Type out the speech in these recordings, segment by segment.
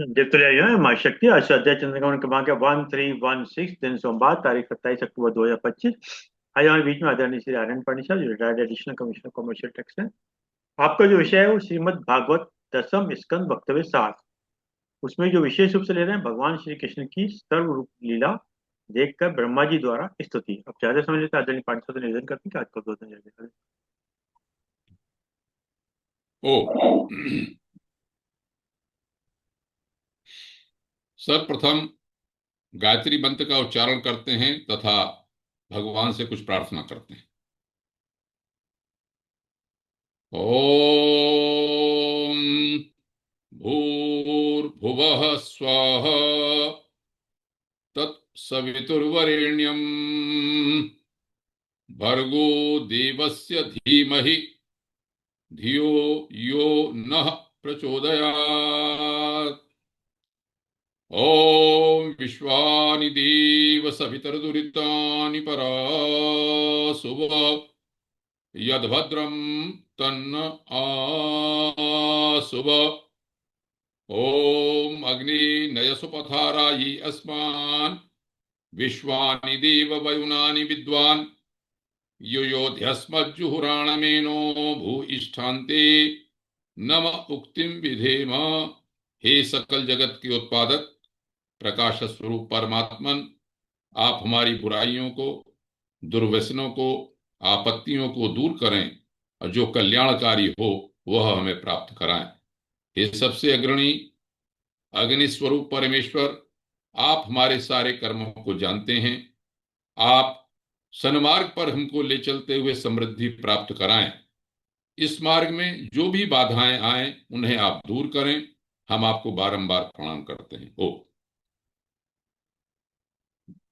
जब तो ले आए माँ शक्ति अष्टाध्याय चंद्रग्रहण क्रमांक 1316 दिन सोमवार तारीख 27 अक्टूबर 2025। आज हमारे बीच में आदरणीय श्री आर्यन पांडिशा जो retired additional commissioner commercial tax है। आपका जो विषय है वो श्रीमद् भागवत दसम स्कंद वक्तव्य सार। उसमें जो विशेष रूप से ले रहे हैं भगवान श्री कृष्ण की सर्व रूप लीला देखकर ब्रह्मा जी द्वारा स्तुति। अब ज्यादा समझ लेते आदरणीय पांडिशा से निवेदन करते हैं कि आज का 2 दिन ज्यादा ओ सर्वप्रथम गायत्री मंत्र का उच्चारण करते हैं तथा भगवान से कुछ प्रार्थना करते हैं। ओम भूर्भुवः स्वः तत्सवितुर्वरेण्यं भर्गो देवस्य धीमहि धियो यो नः प्रचोदयात्। ओम विश्वानि देव सवितर्दुरितानि परासुव यद्भद्रं तन्न आसुव। ओम अग्नि नयसुपथारायि अस्मान् विश्वानि देव वयुनानि विद्वान् युयोध्यस्मज्जुहुराणमेनो भूयिष्ठान्ते नम उक्तिम विधेम। हे सकल जगत के उत्पादक प्रकाश स्वरूप परमात्मन, आप हमारी बुराइयों को, दुर्व्यसनों को, आपत्तियों को दूर करें और जो कल्याणकारी हो वह हमें प्राप्त कराएं। हे सबसे अग्रणी अग्नि स्वरूप परमेश्वर, आप हमारे सारे कर्मों को जानते हैं। आप सन्मार्ग पर हमको ले चलते हुए समृद्धि प्राप्त कराएं। इस मार्ग में जो भी बाधाएं आए उन्हें आप दूर करें। हम आपको बारंबार प्रणाम करते हैं। ओ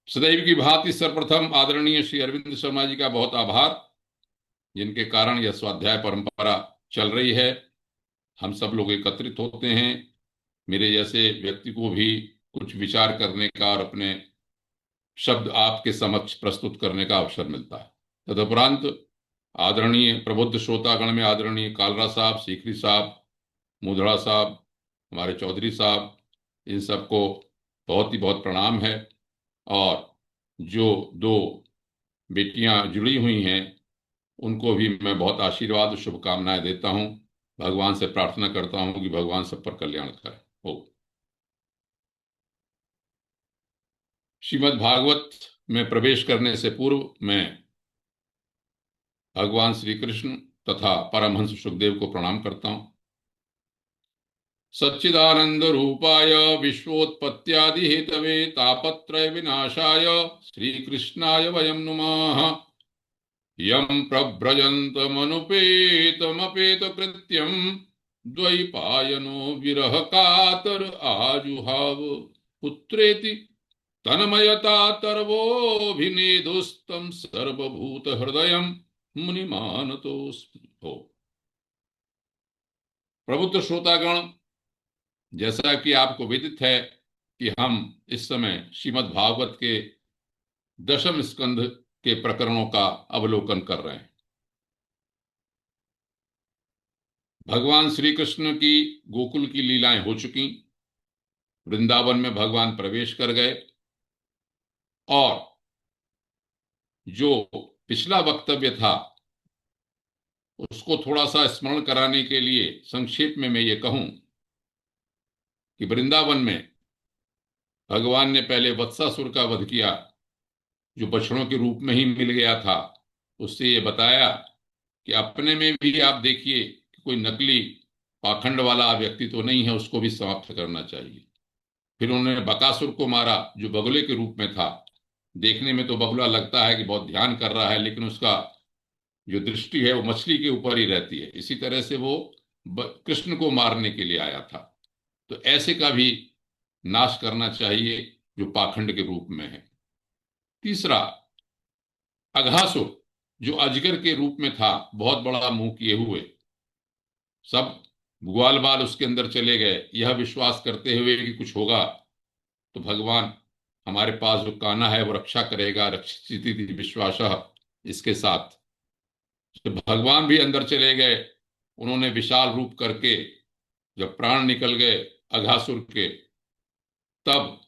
सदैव की भांति सर्वप्रथम आदरणीय श्री अरविंद शर्मा जी का बहुत आभार, जिनके कारण यह स्वाध्याय परंपरा चल रही है। हम सब लोग एकत्रित होते हैं, मेरे जैसे व्यक्ति को भी कुछ विचार करने का और अपने शब्द आपके समक्ष प्रस्तुत करने का अवसर मिलता है। तदुपरांत आदरणीय प्रबुद्ध श्रोतागण में आदरणीय कालरा साहब, सीकरी साहब, मुधड़ा साहब, हमारे चौधरी साहब, इन सबको बहुत प्रणाम है। और जो दो बेटियां जुड़ी हुई हैं उनको भी मैं बहुत आशीर्वाद और शुभकामनाएं देता हूं। भगवान से प्रार्थना करता हूं कि भगवान सब पर कल्याण करे। हो श्रीमद् भागवत में प्रवेश करने से पूर्व मैं भगवान श्री कृष्ण तथा परमहंस सुखदेव को प्रणाम करता हूं। सच्चिदानंद रूपाय विश्वोत्पत्त्यादि हेतवे तापत्रय विनाशाय श्री कृष्णाय वयं नुमः। यं प्रव्रजन्तमनुपेतमपेत कृत्यं द्वैपायनो विरह कातर आजुहाव पुत्रेति तन्मयतातर्वोऽभिनेदुस्तं सर्वभूत हृदयं मुनिमानतोऽस्मि। हो प्रबुद्ध श्रोतागण, जैसा कि आपको विदित है कि हम इस समय श्रीमद् भागवत के दशम स्कंध के प्रकरणों का अवलोकन कर रहे हैं। भगवान श्री कृष्ण की गोकुल की लीलाएं हो चुकी, वृंदावन में भगवान प्रवेश कर गए और जो पिछला वक्तव्य था उसको थोड़ा सा स्मरण कराने के लिए संक्षेप में मैं ये कहूं कि वृंदावन में भगवान ने पहले वत्सासुर का वध किया, जो बछड़ों के रूप में ही मिल गया था। उससे ये बताया कि अपने में भी आप देखिए कि कोई नकली पाखंड वाला व्यक्ति तो नहीं है, उसको भी समाप्त करना चाहिए। फिर उन्होंने बकासुर को मारा, जो बगुले के रूप में था। देखने में तो बगुला लगता है कि बहुत ध्यान कर रहा है, लेकिन उसका जो दृष्टि है वो मछली के ऊपर ही रहती है। इसी तरह से वो कृष्ण को मारने के लिए आया था। तो ऐसे का भी नाश करना चाहिए जो पाखंड के रूप में है। तीसरा, अघासुर, जो अजगर के रूप में था, बहुत बड़ा मुंह किए हुए, सब ग्वाल बाल उसके अंदर चले गए, यह विश्वास करते हुए कि कुछ होगा तो भगवान हमारे पास जो कान्हा है वो रक्षा करेगा, रक्षित विश्वास इसके साथ। तो भगवान भी अंदर चले गए। उन्होंने विशाल रूप करके जब प्राण निकल गए अघासुर के, तब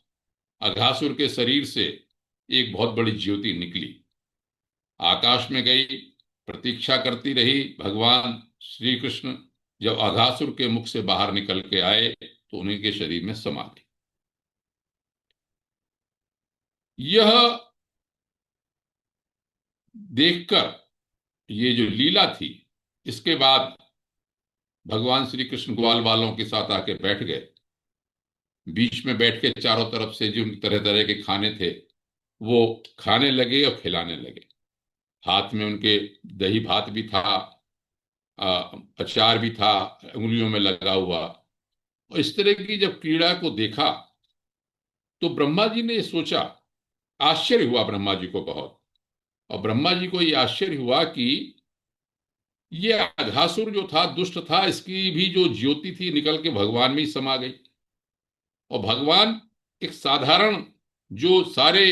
अघासुर के शरीर से एक बहुत बड़ी ज्योति निकली, आकाश में गई, प्रतीक्षा करती रही। भगवान श्री कृष्ण जब अघासुर के मुख से बाहर निकल के आए तो उन्हीं के शरीर में समा गई। यह देखकर ये जो लीला थी, इसके बाद भगवान श्री कृष्ण ग्वाल बालों के साथ आके बैठ गए। बीच में बैठ के चारों तरफ से जो तरह तरह के खाने थे वो खाने लगे और खिलाने लगे। हाथ में उनके दही भात भी था, अचार भी था, उंगलियों में लगा हुआ। और इस तरह की जब क्रीड़ा को देखा तो ब्रह्मा जी ने सोचा, आश्चर्य हुआ ब्रह्मा जी को बहुत। और ब्रह्मा जी को यह आश्चर्य हुआ कि ये अघासुर जो था, दुष्ट था, इसकी भी जो ज्योति थी निकल के भगवान में ही समा गई। और भगवान एक साधारण, जो सारे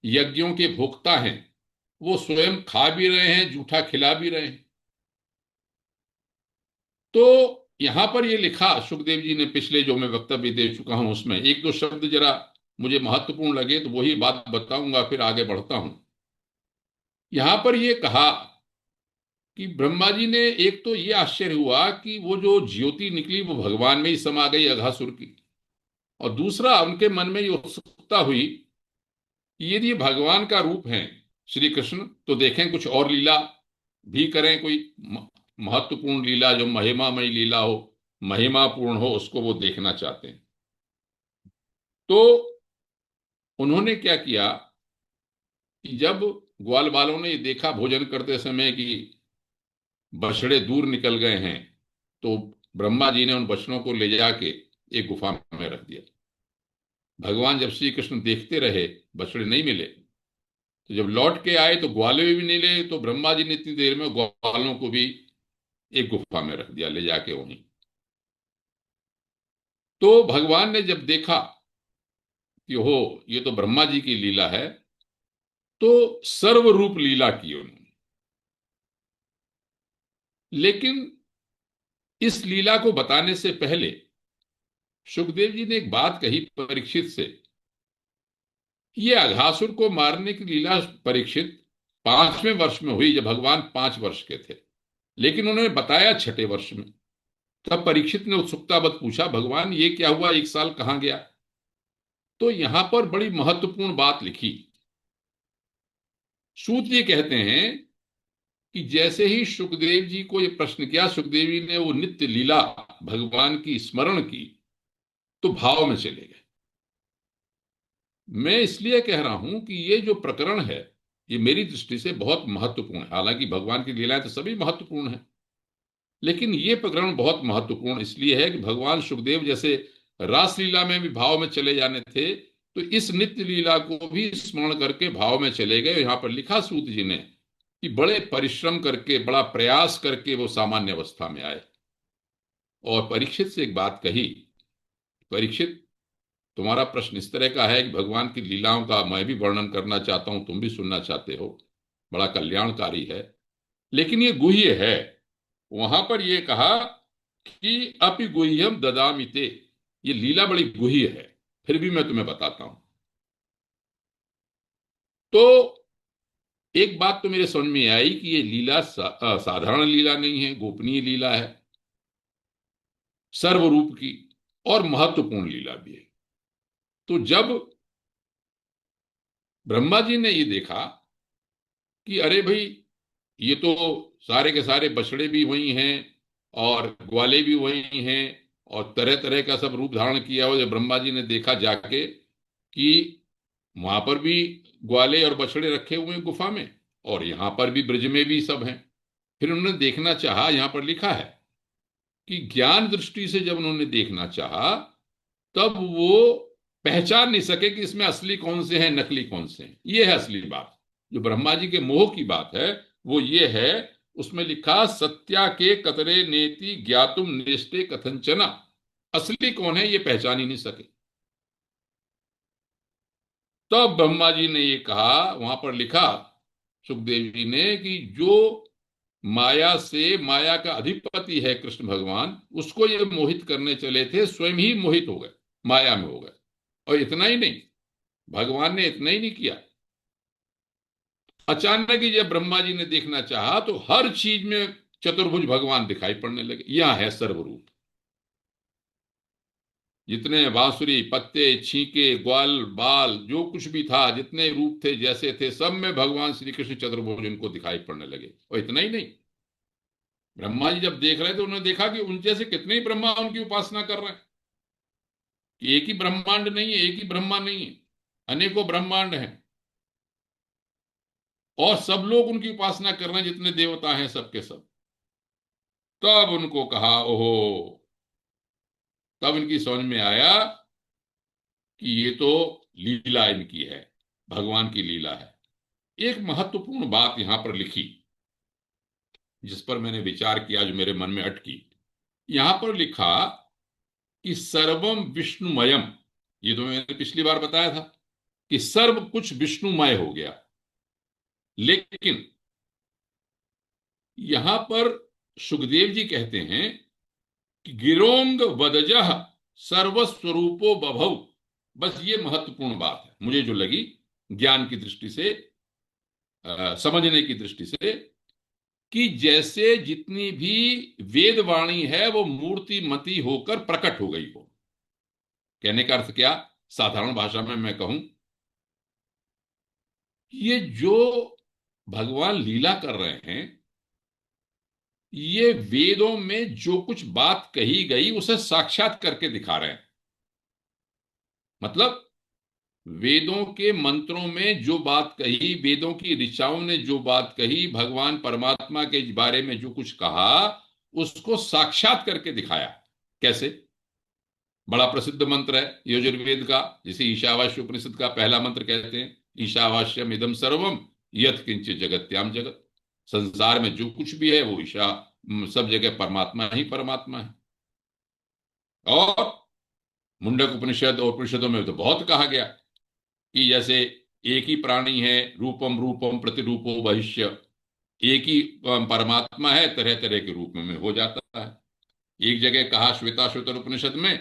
यज्ञों के भोक्ता हैं, वो स्वयं खा भी रहे हैं, जूठा खिला भी रहे हैं। तो यहां पर ये लिखा सुखदेव जी ने, पिछले जो मैं वक्तव्य दे चुका हूं उसमें एक दो शब्द जरा मुझे महत्वपूर्ण लगे तो वही बात बताऊंगा, फिर आगे बढ़ता हूं। यहां पर ये कहा कि ब्रह्मा जी ने, एक तो ये आश्चर्य हुआ कि वो जो ज्योति निकली वो भगवान में ही समा गई अघासुर की। और दूसरा, उनके मन में ये उत्सुकता हुई कि यदि ये भगवान का रूप है श्री कृष्ण, तो देखें कुछ और लीला भी करें, कोई महत्वपूर्ण लीला जो महिमामयी लीला हो, महिमापूर्ण हो, उसको वो देखना चाहते हैं। तो उन्होंने क्या किया कि जब ग्वाल बालों ने ये देखा भोजन करते समय कि बछड़े दूर निकल गए हैं, तो ब्रह्मा जी ने उन बछड़ों को ले जाके एक गुफा में रख दिया। भगवान जब श्री कृष्ण देखते रहे, बछड़े नहीं मिले, तो जब लौट के आए तो ग्वाले भी नहीं मिले, तो ब्रह्मा जी ने इतनी देर में ग्वालों को भी एक गुफा में रख दिया ले जाके वहीं। तो भगवान ने जब देखा कि हो ये तो ब्रह्मा जी की लीला है, तो सर्वरूप लीला की उन्होंने। लेकिन इस लीला को बताने से पहले सुखदेव जी ने एक बात कही परीक्षित से। ये अघासुर को मारने की लीला परीक्षित 5वें वर्ष में हुई, जब भगवान 5 वर्ष के थे, लेकिन उन्होंने बताया 6ठे वर्ष में। तब परीक्षित ने उत्सुकतावत पूछा, भगवान ये क्या हुआ, 1 साल कहां गया? तो यहां पर बड़ी महत्वपूर्ण बात लिखी। सूत जी कहते हैं कि जैसे ही सुखदेव जी को यह प्रश्न किया, सुखदेव जी ने वो नित्य लीला भगवान की स्मरण की, तो भाव में चले गए। मैं इसलिए कह रहा हूं कि ये जो प्रकरण है, ये मेरी दृष्टि से बहुत महत्वपूर्ण है। हालांकि भगवान की लीलाएं तो सभी महत्वपूर्ण है, लेकिन ये प्रकरण बहुत महत्वपूर्ण इसलिए है कि भगवान सुखदेव जैसे रासलीला में भी भाव में चले जाने थे, तो इस नित्य लीला को भी स्मरण करके भाव में चले गए। यहां पर लिखा सूत जी ने कि बड़े परिश्रम करके, बड़ा प्रयास करके वो सामान्य अवस्था में आए। और परीक्षित से एक बात कही, परीक्षित तुम्हारा प्रश्न इस तरह का है कि भगवान की लीलाओं का मैं भी वर्णन करना चाहता हूं, तुम भी सुनना चाहते हो, बड़ा कल्याणकारी है, लेकिन ये गुह्य है। वहां पर यह कहा कि अपि गुह्यम ददामिते, ये लीला बड़ी गुह्य है, फिर भी मैं तुम्हें बताता हूं। तो एक बात तो मेरे समझ में आई कि ये लीला साधारण लीला नहीं है, गोपनीय लीला है, सर्वरूप की, और महत्वपूर्ण लीला भी है। तो जब ब्रह्मा जी ने ये देखा कि अरे भाई, ये तो सारे के सारे बछड़े भी वही हैं और ग्वाले भी वही हैं, और तरह तरह का सब रूप धारण किया हुआ, जब ब्रह्मा जी ने देखा जाके कि वहां पर भी ग्वाले और बछड़े रखे हुए हैं गुफा में, और यहां पर भी ब्रज में भी सब हैं, फिर उन्होंने देखना चाहा। यहां पर लिखा है कि ज्ञान दृष्टि से जब उन्होंने देखना चाहा, तब वो पहचान नहीं सके कि इसमें असली कौन से हैं, नकली कौन से हैं। ये है असली बात। जो ब्रह्मा जी के मोह की बात है वो ये है, उसमें लिखा सत्या के कतरे नेति ज्ञातुम नेष्टे कथंचना, असली कौन है ये पहचान ही नहीं सके। तब ब्रह्मा जी ने ये कहा, वहां पर लिखा सुखदेव जी ने कि जो माया से, माया का अधिपति है कृष्ण भगवान, उसको ये मोहित करने चले थे, स्वयं ही मोहित हो गए, माया में हो गए। और इतना ही नहीं, भगवान ने इतना ही नहीं किया, अचानक ही जब ब्रह्मा जी ने देखना चाहा तो हर चीज में चतुर्भुज भगवान दिखाई पड़ने लगे। यह है सर्वरूप। जितने बांसुरी, पत्ते, छींके, ग्वाल, बाल, जो कुछ भी था, जितने रूप थे, जैसे थे, सब में भगवान श्री कृष्ण चतुर्भुज उनको दिखाई पड़ने लगे। और इतना ही नहीं, ब्रह्मा जी जब देख रहे थे, उन्होंने देखा कि उन जैसे कितने ही ब्रह्मा उनकी उपासना कर रहे हैं। कि एक ही ब्रह्मांड नहीं है, एक ही ब्रह्मा नहीं है, अनेकों ब्रह्मांड हैं, और सब लोग उनकी उपासना कर रहे हैं, जितने देवता हैं सबके सब। तब उनको कहा, ओहो, तब इनकी समझ में आया कि ये तो लीला इनकी है, भगवान की लीला है। एक महत्वपूर्ण बात यहां पर लिखी, जिस पर मैंने विचार किया, जो मेरे मन में अटकी। यहां पर लिखा कि सर्वम विष्णुमयम। ये तो मैंने पिछली बार बताया था कि सर्व कुछ विष्णुमय हो गया, लेकिन यहां पर सुखदेव जी कहते हैं कि गिरोंग वदजह सर्वस्वरूपो बभौ। बस ये महत्वपूर्ण बात है मुझे जो लगी, ज्ञान की दृष्टि से, समझने की दृष्टि से, कि जैसे जितनी भी वेद वाणी है वो मूर्तिमती होकर प्रकट हो गई हो। कहने का अर्थ क्या, साधारण भाषा में मैं कहूं, ये जो भगवान लीला कर रहे हैं, ये वेदों में जो कुछ बात कही गई उसे साक्षात करके दिखा रहे हैं। मतलब वेदों के मंत्रों में जो बात कही, वेदों की ऋचाओं ने जो बात कही, भगवान परमात्मा के बारे में जो कुछ कहा, उसको साक्षात करके दिखाया। कैसे? बड़ा प्रसिद्ध मंत्र है यजुर्वेद का, जिसे ईशावास्य उपनिषद का पहला मंत्र कहते हैं, ईशावास्यम इदम सर्वम यत् किंचित जगत्याम जगत। संसार में जो कुछ भी है वो ईशा, सब जगह परमात्मा ही परमात्मा है। और मुंडक उपनिषद और उपनिषदों में तो बहुत कहा गया कि जैसे एक ही प्राणी है, रूपम रूपम प्रतिरूपो भविष्य, एक ही परमात्मा है, तरह तरह के रूप में हो जाता है। एक जगह कहा श्वेताश्वतर उपनिषद में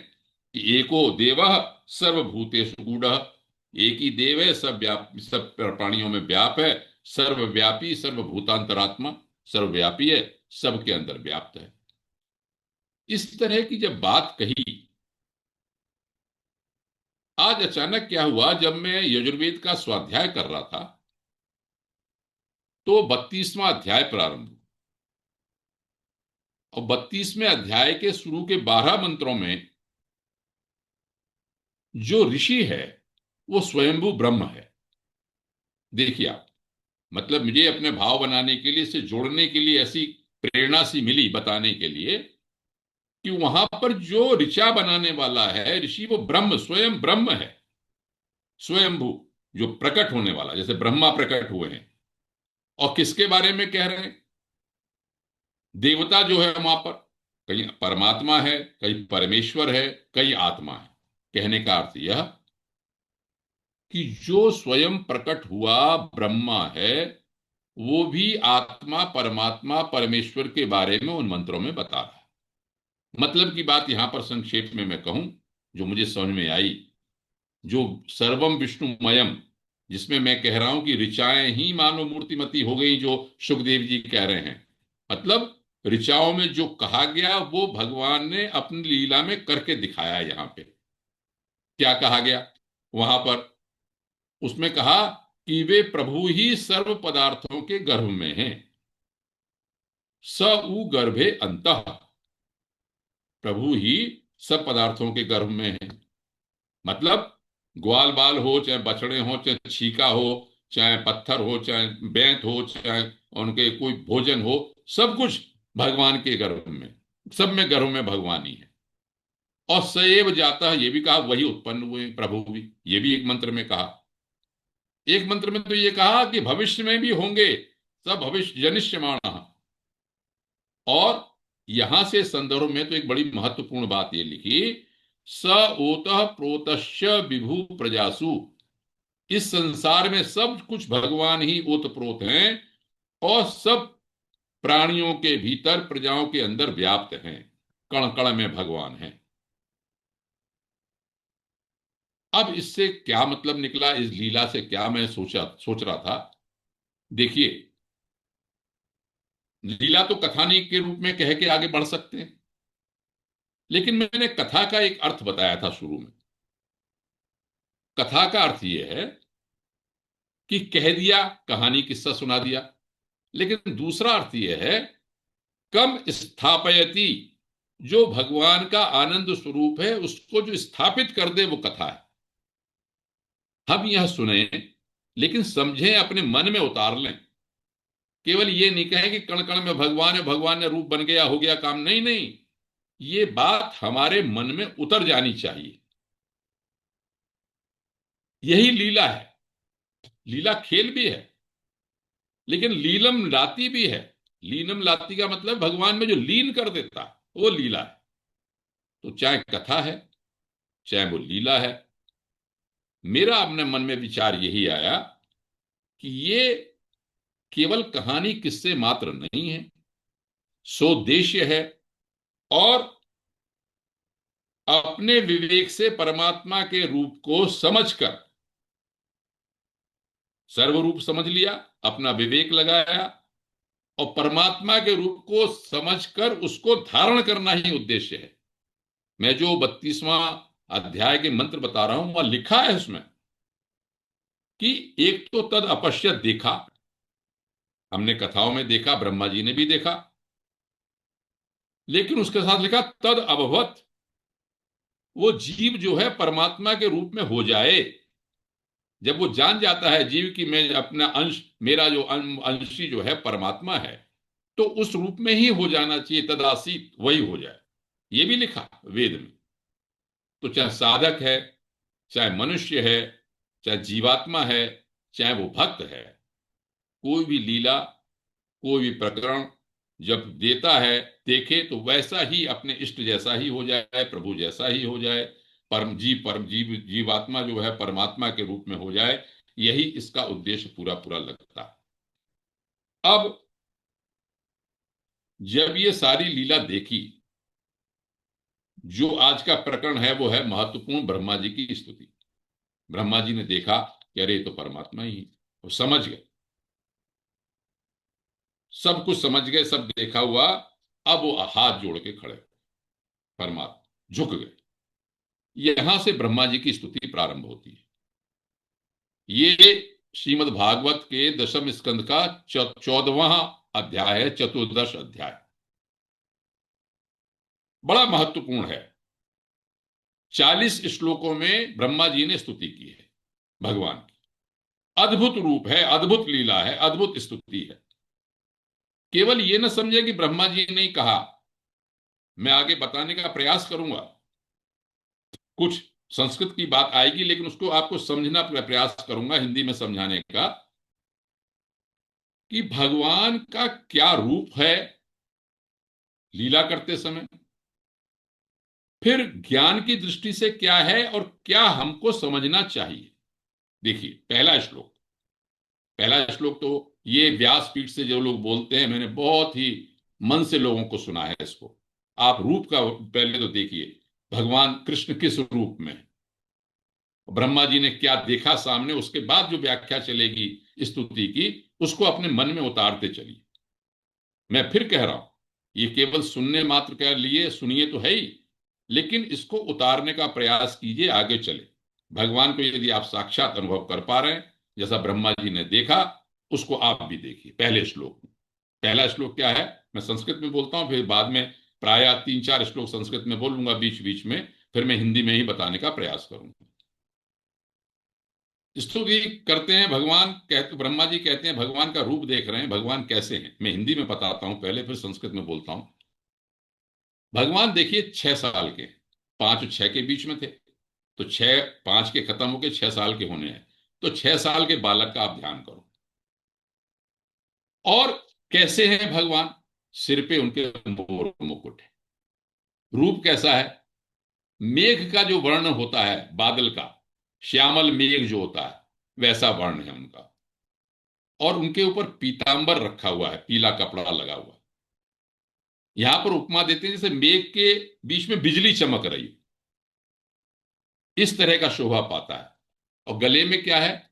कि एको देवः सर्वभूतेषु गूढ़ः। एक ही देव है, सब सब प्राणियों में व्याप है, सर्वव्यापी, सर्वभूतांतरात्मा, सर्वव्यापी है, सबके अंदर व्याप्त है। इस तरह की जब बात कही, आज अचानक क्या हुआ, जब मैं यजुर्वेद का स्वाध्याय कर रहा था तो 32वां अध्याय प्रारंभ हुआ। और 32वें अध्याय के शुरू के 12 मंत्रों में जो ऋषि है वो स्वयंभू ब्रह्म है। देखिए आप, मतलब मुझे अपने भाव बनाने के लिए, इसे जोड़ने के लिए ऐसी प्रेरणा सी मिली बताने के लिए कि वहां पर जो ऋचा बनाने वाला है ऋषि, वो ब्रह्म, स्वयं ब्रह्म है, स्वयंभू, जो प्रकट होने वाला, जैसे ब्रह्मा प्रकट हुए हैं। और किसके बारे में कह रहे हैं? देवता जो है वहां पर, कहीं परमात्मा है, कहीं परमेश्वर है, कहीं आत्मा है। कहने का अर्थ यह कि जो स्वयं प्रकट हुआ ब्रह्मा है, वो भी आत्मा, परमात्मा, परमेश्वर के बारे में उन मंत्रों में बता रहा है। मतलब की बात यहां पर संक्षेप में मैं कहूं, जो मुझे समझ में आई, जो सर्वम विष्णुमयम, जिसमें मैं कह रहा हूं कि ऋचाएं ही मानव मूर्तिमती हो गई, जो सुखदेव जी कह रहे हैं। मतलब ऋचाओं में जो कहा गया वो भगवान ने अपनी लीला में करके दिखाया। यहां पे क्या कहा गया वहां पर? उसमें कहा कि वे प्रभु ही सर्व पदार्थों के गर्भ में हैं, स उ गर्भे अंतः। प्रभु ही सब पदार्थों के गर्भ में है। मतलब ग्वाल बाल हो, चाहे बछड़े हो, चाहे छीका हो, चाहे पत्थर हो, चाहे बैंत हो, चाहे उनके कोई भोजन हो, सब कुछ भगवान के गर्भ में, सब में गर्भ में भगवान ही है। और सएव जाता है, ये भी कहा, वही उत्पन्न हुए प्रभु भी, ये भी एक मंत्र में कहा। एक मंत्र में तो ये कहा कि भविष्य में भी होंगे, सब भविष्य जनिष्यमाण। और यहां से संदर्भ में तो एक बड़ी महत्वपूर्ण बात ये लिखी, स ओतः प्रोतश्य विभु प्रजासु। इस संसार में सब कुछ भगवान ही ओत प्रोत हैं, और सब प्राणियों के भीतर, प्रजाओं के अंदर व्याप्त हैं। कण कण में भगवान है। अब इससे क्या मतलब निकला, इस लीला से क्या मैं सोच रहा था। देखिए, लीला तो कथानी के रूप में कह के आगे बढ़ सकते हैं, लेकिन मैंने कथा का एक अर्थ बताया था शुरू में। कथा का अर्थ यह है कि कह दिया, कहानी किस्सा सुना दिया। लेकिन दूसरा अर्थ यह है, कम स्थापयति, जो भगवान का आनंद स्वरूप है उसको जो स्थापित कर दे वो कथा है। हम यह सुने, लेकिन समझें, अपने मन में उतार लें। केवल ये नहीं कहें कि कण कण में भगवान है, भगवान ने रूप बन गया, हो गया काम। नहीं नहीं, ये बात हमारे मन में उतर जानी चाहिए। यही लीला है। लीला खेल भी है, लेकिन लीलम लाती भी है। लीनम लाती का मतलब भगवान में जो लीन कर देता, वो लीला है। तो चाहे कथा है, चाहे वो लीला है, मेरा अपने मन में विचार यही आया कि ये केवल कहानी किस्से मात्र नहीं है, सोद्देश्य है। और अपने विवेक से परमात्मा के रूप को समझकर, सर्वरूप समझ लिया, अपना विवेक लगाया, और परमात्मा के रूप को समझकर उसको धारण करना ही उद्देश्य है। मैं जो 32वां अध्याय के मंत्र बता रहा हूं, वह लिखा है उसमें कि एक तो तद अपश्यत, देखा, हमने कथाओं में देखा, ब्रह्मा जी ने भी देखा। लेकिन उसके साथ लिखा तद अभवत, वो जीव जो है परमात्मा के रूप में हो जाए। जब वो जान जाता है जीव की मैं अपना अंश, मेरा जो अंशी जो है परमात्मा है, तो उस रूप में ही हो जाना चाहिए, तदासीत, वही हो जाए। ये भी लिखा वेद में। तो चाहे साधक है, चाहे मनुष्य है, चाहे जीवात्मा है, चाहे वो भक्त है, कोई भी लीला, कोई भी प्रकरण जब देता है, देखे तो वैसा ही अपने इष्ट जैसा ही हो जाए, प्रभु जैसा ही हो जाए, परम जीव जीवात्मा जो है परमात्मा के रूप में हो जाए। यही इसका उद्देश्य पूरा पूरा लगता है। अब जब ये सारी लीला देखी, जो आज का प्रकरण है वो है महत्वपूर्ण ब्रह्मा जी की स्तुति। ब्रह्मा जी ने देखा कि अरे ये तो परमात्मा ही है। वो समझ गए, सब कुछ समझ गए, सब देखा हुआ। अब वो हाथ जोड़ के खड़े, परमात्मा झुक गए। यहां से ब्रह्मा जी की स्तुति प्रारंभ होती है। ये श्रीमद् भागवत के दशम स्कंद का 14वां अध्याय है, चतुर्दश अध्याय। बड़ा महत्वपूर्ण है। 40 श्लोकों में ब्रह्मा जी ने स्तुति की है भगवान की। अद्भुत रूप है, अद्भुत लीला है, अद्भुत स्तुति है। केवल ये न समझे कि ब्रह्मा जी ने ही कहा, मैं आगे बताने का प्रयास करूंगा। कुछ संस्कृत की बात आएगी, लेकिन उसको आपको समझना प्रयास करूंगा हिंदी में समझाने का, कि भगवान का क्या रूप है लीला करते समय, फिर ज्ञान की दृष्टि से क्या है और क्या हमको समझना चाहिए। देखिए, पहला श्लोक तो ये व्यासपीठ से जो लोग बोलते हैं, मैंने बहुत ही मन से लोगों को सुना है इसको। आप रूप का पहले तो देखिए, भगवान कृष्ण किस रूप में है, ब्रह्मा जी ने क्या देखा सामने, उसके बाद जो व्याख्या चलेगी स्तुति की, उसको अपने मन में उतारते चलिए। मैं फिर कह रहा हूं, ये केवल सुनने मात्र के लिए सुनिए तो है ही, लेकिन इसको उतारने का प्रयास कीजिए, आगे चले। भगवान को यदि आप साक्षात अनुभव कर पा रहे हैं, जैसा ब्रह्मा जी ने देखा, उसको आप भी देखिए। पहले श्लोक में, पहला श्लोक क्या है, मैं संस्कृत में बोलता हूं, फिर बाद में प्राय 3-4 श्लोक संस्कृत में बोलूंगा बीच बीच में, फिर मैं हिंदी में ही बताने का प्रयास करूंगा। स्तुति करते हैं भगवान, कहते ब्रह्मा जी कहते हैं भगवान का रूप देख रहे हैं, भगवान कैसे हैं। मैं हिंदी में बताता हूं पहले, फिर संस्कृत में बोलता हूं। भगवान देखिए 6 साल के, 5 और 6 के बीच में थे, तो 6, 5 के खत्म होके 6 साल के होने हैं। तो 6 साल के बालक का आप ध्यान करो। और कैसे हैं भगवान, सिर पे उनके मोर मुकुट है। रूप कैसा है, मेघ का जो वर्ण होता है, बादल का, श्यामल मेघ जो होता है, वैसा वर्ण है उनका। और उनके ऊपर पीतांबर रखा हुआ है, पीला कपड़ा लगा हुआ है। यहां पर उपमा देते हैं जैसे मेघ के बीच में बिजली चमक रही हो, इस तरह का शोभा पाता है। और गले में क्या है,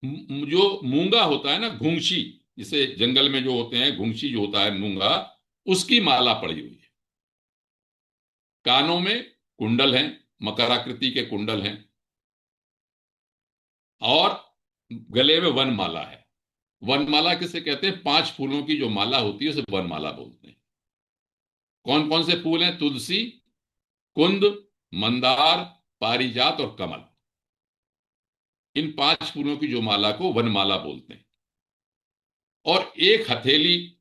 जो मूंगा होता है ना, घुंघशी, जिसे जंगल में जो होते हैं घुंघशी जो होता है मूंगा, उसकी माला पड़ी हुई है। कानों में कुंडल हैं, मकर आकृति के कुंडल हैं, और गले में वनमाला है। वनमाला किसे कहते हैं? 5 फूलों की जो माला होती है उसे वनमाला बोलते हैं। कौन कौन से फूल हैं? तुलसी, कुंद, मंदार, पारिजात और कमल। इन 5 फूलों की जो माला को वनमाला बोलते हैं। और एक हथेली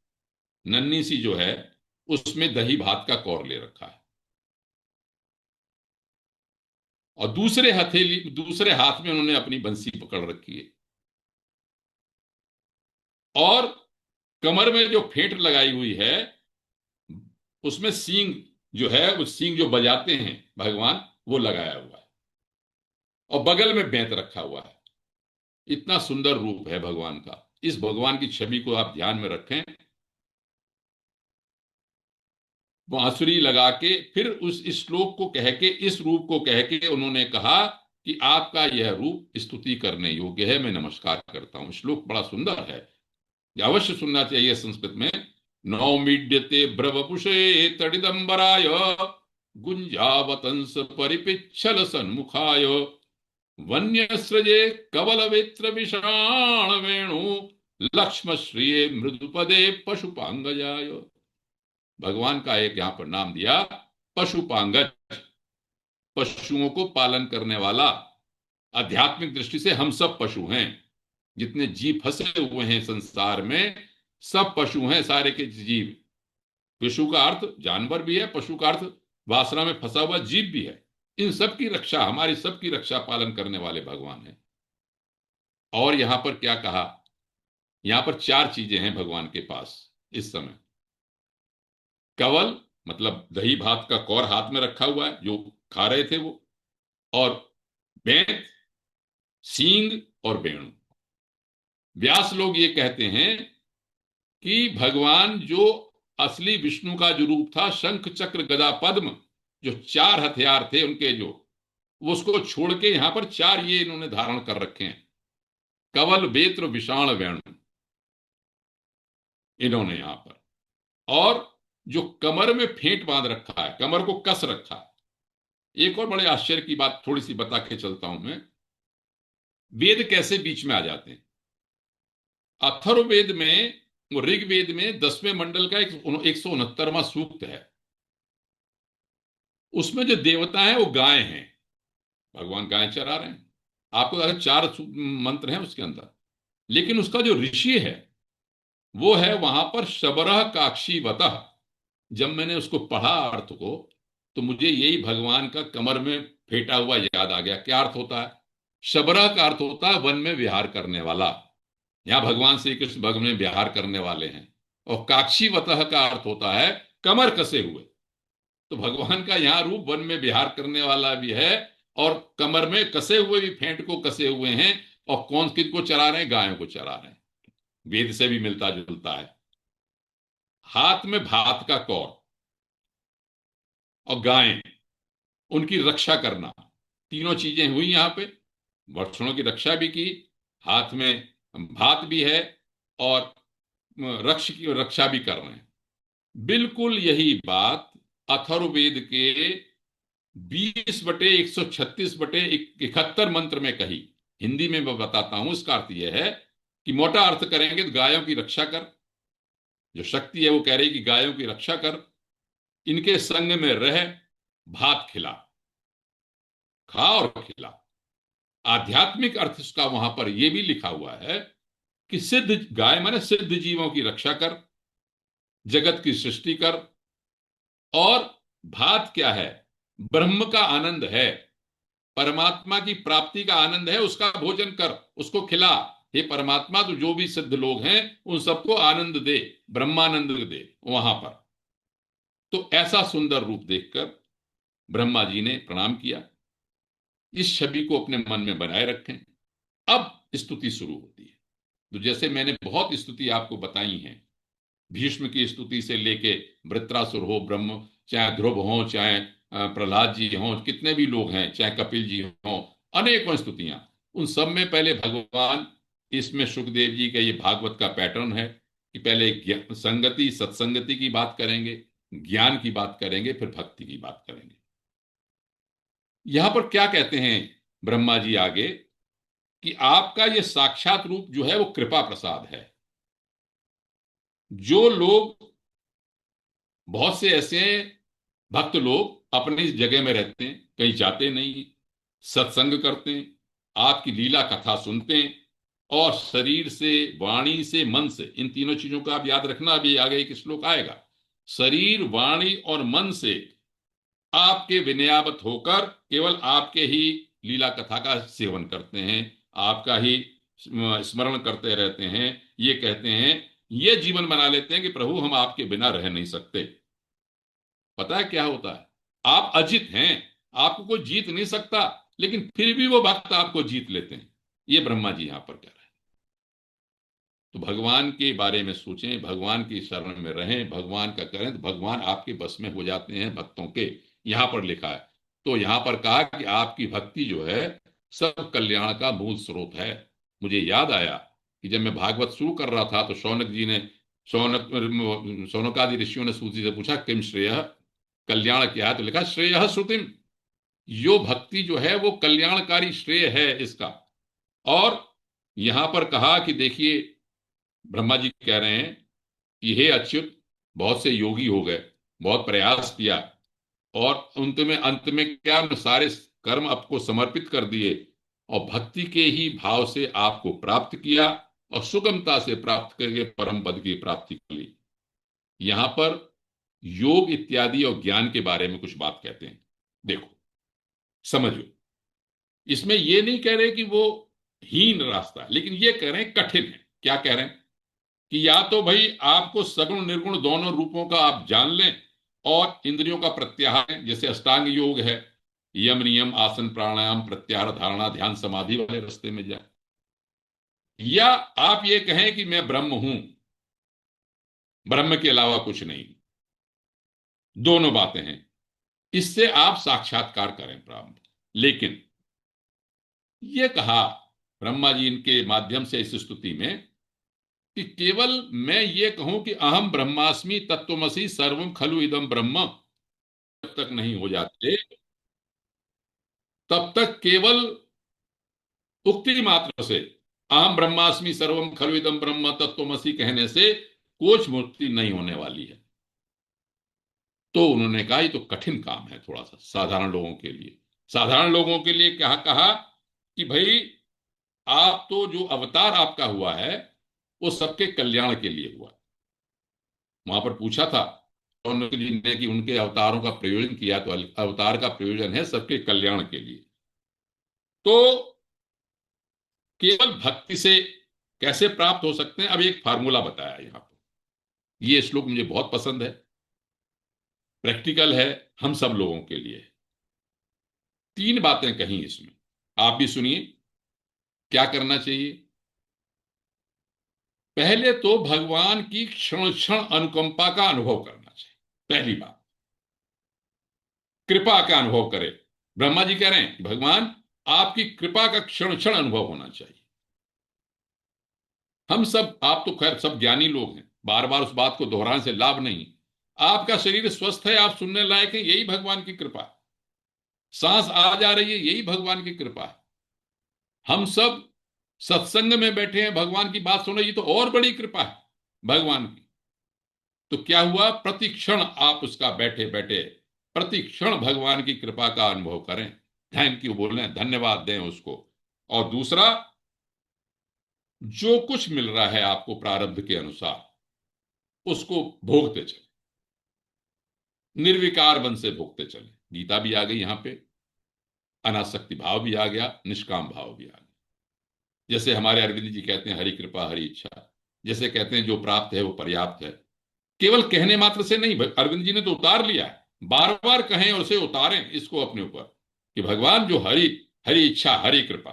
नन्ही सी जो है, उसमें दही भात का कौर ले रखा है। और दूसरे हाथ में उन्होंने अपनी बंसी पकड़ रखी है। और कमर में जो फेंट लगाई हुई है, उसमें सींग जो है, वो सींग जो बजाते हैं भगवान, वो लगाया हुआ है। और बगल में बेंत रखा हुआ है। इतना सुंदर रूप है भगवान का। इस भगवान की छवि को आप ध्यान में रखें। बांसुरी लगा के फिर उस श्लोक को कह के, इस रूप को कह के उन्होंने कहा कि आपका यह रूप स्तुति करने योग्य है, मैं नमस्कार करता हूं। श्लोक बड़ा सुंदर है, ये अवश्य सुनना चाहिए संस्कृत में। नौमीड्यते ब्रवपुषे तडिदंबराय गुंजावतंस परिपिच्छल सन्मुखाय वन्यस्रजे कवलवेत्र विषाण वेणु लक्ष्म श्रिये मृदुपदे पशुपांगजाय। भगवान का एक यहां पर नाम दिया, पशुपांगज, पशुओं को पालन करने वाला। आध्यात्मिक दृष्टि से हम सब पशु हैं। जितने जीव फंसे हुए हैं संसार में, सब पशु हैं, सारे के जीव। पशु का अर्थ जानवर भी है, पशु का अर्थ वासना में फंसा हुआ जीव भी है। इन सब की रक्षा, हमारी सबकी रक्षा पालन करने वाले भगवान हैं। और यहां पर क्या कहा? यहां पर 4 चीजें हैं भगवान के पास इस समय। कवल मतलब दही भात का कौर हाथ में रखा हुआ है, जो खा रहे थे वो। और बेंत, सींग और वेणु। व्यास लोग ये कहते हैं कि भगवान जो असली विष्णु का जो रूप था, शंख चक्र गदा पद्म, जो 4 हथियार थे उनके, जो वो उसको छोड़ के यहां पर 4 ये इन्होंने धारण कर रखे हैं। कवल, वेत्र, विषाण, वेणु, इन्होंने यहां पर। और जो कमर में फेंट बांध रखा है, कमर को कस रखा है। एक और बड़े आश्चर्य की बात थोड़ी सी बता के चलता हूं मैं। वेद कैसे बीच में आ जाते हैं? अथर्ववेद में, ऋग्वेद में 10वें मंडल का 169वां सूक्त है। उसमें जो देवता है वो गाय हैं, भगवान गाय चरा रहे हैं। आपको अगर 4 मंत्र हैं उसके अंदर, लेकिन उसका जो ऋषि है वो है वहां पर शबरह काक्षीवतः। जब मैंने उसको पढ़ा अर्थ को, तो मुझे यही भगवान का कमर में फेंटा हुआ याद आ गया। क्या अर्थ होता है? शबरह का अर्थ होता है वन में विहार करने वाला। यहां भगवान श्री कृष्ण वन में विहार करने वाले हैं। और काक्षीवतः का अर्थ होता है कमर कसे हुए। तो भगवान का यहाँ रूप वन में विहार करने वाला भी है, और कमर में कसे हुए भी, फेंट को कसे हुए हैं। और कौन किनको चरा रहे हैं? गायों को चरा रहे हैं। वेद से भी मिलता जुलता है। हाथ में भात का कौर और गायें, उनकी रक्षा करना, तीनों चीजें हुई यहां पे। वृक्षणों की रक्षा भी की, हाथ में भात भी है, और रक्ष की रक्षा भी कर रहे हैं। बिल्कुल यही बात अथर्ववेद के 20/136/71 मंत्र में कही। हिंदी में मैं बताता हूं। इसका अर्थ यह है कि मोटा अर्थ करेंगे तो गायों की रक्षा कर। जो शक्ति है वो कह रही कि गायों की रक्षा कर, इनके संग में रह, भात खिला, खा और खिला। आध्यात्मिक अर्थ इसका वहां पर यह भी लिखा हुआ है कि सिद्ध गाय माने सिद्ध जीवों की रक्षा कर, जगत की सृष्टि कर। और भात क्या है? ब्रह्म का आनंद है, परमात्मा की प्राप्ति का आनंद है। उसका भोजन कर, उसको खिला। हे परमात्मा, तो जो भी सिद्ध लोग हैं उन सबको आनंद दे, ब्रह्मानंद दे वहां पर। तो ऐसा सुंदर रूप देखकर ब्रह्मा जी ने प्रणाम किया। इस छवि को अपने मन में बनाए रखें। अब स्तुति शुरू होती है। तो जैसे मैंने बहुत स्तुति आपको बताई हैं, भीष्म की स्तुति से लेके वृत्रासुर हो, ब्रह्म, चाहे ध्रुव हो, चाहे प्रहलाद जी हो, कितने भी लोग हैं, चाहे कपिल जी हो, अनेकों स्तुतियां, उन सब में पहले भगवान, इसमें सुखदेव जी का ये भागवत का पैटर्न है कि पहले संगति सत्संगति की बात करेंगे, ज्ञान की बात करेंगे, फिर भक्ति की बात करेंगे। यहां पर क्या कहते हैं ब्रह्मा जी आगे, कि आपका ये साक्षात रूप जो है वो कृपा प्रसाद है। जो लोग, बहुत से ऐसे भक्त लोग अपनी जगह में रहते हैं, कहीं जाते नहीं, सत्संग करते हैं, आपकी लीला कथा सुनते हैं, और शरीर से, वाणी से, मन से, इन तीनों चीजों का आप याद रखना, अभी आगे एक श्लोक आएगा, शरीर, वाणी और मन से आपके विनयावत होकर केवल आपके ही लीला कथा का सेवन करते हैं, आपका ही स्मरण करते रहते हैं, ये कहते हैं, ये जीवन बना लेते हैं कि प्रभु हम आपके बिना रह नहीं सकते। पता है क्या होता है, आप अजित हैं, आपको कोई जीत नहीं सकता, लेकिन फिर भी वो भक्त आपको जीत लेते हैं। ये ब्रह्मा जी यहां पर कह रहे हैं। तो भगवान के बारे में सोचें, भगवान की शरण में रहें, भगवान का करें, तो भगवान आपके बस में हो जाते हैं भक्तों के। यहां पर लिखा है, तो यहां पर कहा कि आपकी भक्ति जो है सब कल्याण का मूल स्रोत है। मुझे याद आया कि जब मैं भागवत शुरू कर रहा था, तो शौनक जी ने, शौनकादि ऋषियों ने सूत जी से पूछा, किम श्रेय, कल्याण क्या है? तो लिखा श्रेय श्रुतिम, यो भक्ति जो है वो कल्याणकारी श्रेय है इसका। और यहां पर कहा कि देखिए, ब्रह्मा जी कह रहे हैं कि हे अच्युत, बहुत से योगी हो गए, बहुत प्रयास किया, और अंत में क्या, उन्होंने सारे कर्म आपको समर्पित कर दिए, और भक्ति के ही भाव से आपको प्राप्त किया, और सुगमता से प्राप्त करके परम पद की प्राप्ति कर ली। यहां पर योग इत्यादि और ज्ञान के बारे में कुछ बात कहते हैं, देखो समझो। इसमें ये नहीं कह रहे कि वो हीन रास्ता है, लेकिन ये कह रहे हैं कठिन है। क्या कह रहे हैं कि या तो भाई आपको सगुण निर्गुण दोनों रूपों का आप जान लें, और इंद्रियों का प्रत्याहार, जैसे अष्टांग योग है, यम नियम आसन प्राणायाम प्रत्याहार धारणा ध्यान समाधि वाले रास्ते में जाए, या आप ये कहें कि मैं ब्रह्म हूं, ब्रह्म के अलावा कुछ नहीं। दोनों बातें हैं, इससे आप साक्षात्कार करें प्रारंभ। लेकिन ये कहा ब्रह्मा जी इनके माध्यम से इस स्तुति में, कि केवल मैं ये कहूं कि अहम ब्रह्मास्मि तत्वमसि सर्वम खलु इदम ब्रह्म, जब तक नहीं हो जाते, तब तक केवल उक्ति मात्र से, अहम ब्रह्मास्मि सर्वम खलु इदम ब्रह्म तत्वमसि कहने से कोई मुक्ति नहीं होने वाली है। तो उन्होंने कहा ये तो कठिन काम है थोड़ा सा साधारण लोगों के लिए। साधारण लोगों के लिए क्या कहा कि भाई, आप तो जो अवतार आपका हुआ है वो सबके कल्याण के लिए हुआ। वहां पर पूछा था उन्होंने जी ने कि उनके अवतारों का प्रयोजन किया, तो अवतार का प्रयोजन है सबके कल्याण के लिए। तो केवल भक्ति से कैसे प्राप्त हो सकते हैं, अब एक फार्मूला बताया यहां पर। ये श्लोक मुझे बहुत पसंद है, प्रैक्टिकल है, हम सब लोगों के लिए। तीन बातें कही इसमें, आप भी सुनिए क्या करना चाहिए। पहले तो भगवान की क्षण क्षण अनुकंपा का अनुभव करना चाहिए। पहली बात, कृपा का अनुभव करें। ब्रह्मा जी कह रहे हैं भगवान आपकी कृपा का क्षण क्षण अनुभव होना चाहिए। हम सब, आप तो खैर सब ज्ञानी लोग हैं, बार बार उस बात को दोहराने से लाभ नहीं। आपका शरीर स्वस्थ है, आप सुनने लायक है, यही भगवान की कृपा है। सांस आ जा रही है, यही भगवान की कृपा है। हम सब सत्संग में बैठे हैं, भगवान की बात सुन रहे, ये तो और बड़ी कृपा है भगवान की। तो क्या हुआ, प्रतिक्षण आप उसका बैठे बैठे प्रतिक्षण भगवान की कृपा का अनुभव करें, थैंक यू बोलें, धन्यवाद दें उसको। और दूसरा, जो कुछ मिल रहा है आपको प्रारब्ध के अनुसार, उसको भोगते चले, निर्विकार मन से भोगते चले। गीता भी आ गई यहां पे, अनासक्ति भाव भी आ गया, निष्काम भाव भी आ गया। जैसे हमारे अरविंद जी कहते हैं, हरि कृपा हरि इच्छा, जैसे कहते हैं जो प्राप्त है वो पर्याप्त है। केवल कहने मात्र से नहीं, अरविंद जी ने तो उतार लिया है, बार बार कहें और उसे उतारें इसको अपने ऊपर, कि भगवान जो हरि, हरि इच्छा हरि कृपा।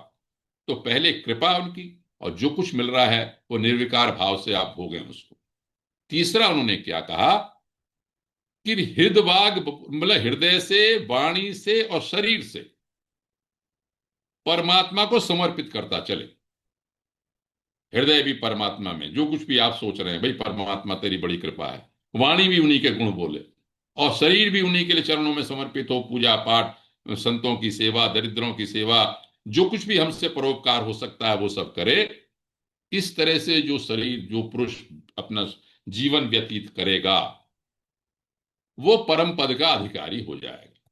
तो पहले कृपा उनकी, और जो कुछ मिल रहा है वो निर्विकार भाव से आप भोगें उसको। तीसरा उन्होंने क्या कहा कि हृदवाग मतलब हृदय से, वाणी से और शरीर से परमात्मा को समर्पित करता चले। हृदय भी परमात्मा में, जो कुछ भी आप सोच रहे हैं भाई परमात्मा तेरी बड़ी कृपा है, वाणी भी उन्हीं के गुण बोले, और शरीर भी उन्हीं के लिए चरणों में समर्पित हो, पूजा पाठ, संतों की सेवा, दरिद्रों की सेवा, जो कुछ भी हमसे परोपकार हो सकता है वो सब करे। इस तरह से जो शरीर, जो पुरुष अपना जीवन व्यतीत करेगा वो परम पद का अधिकारी हो जाएगा।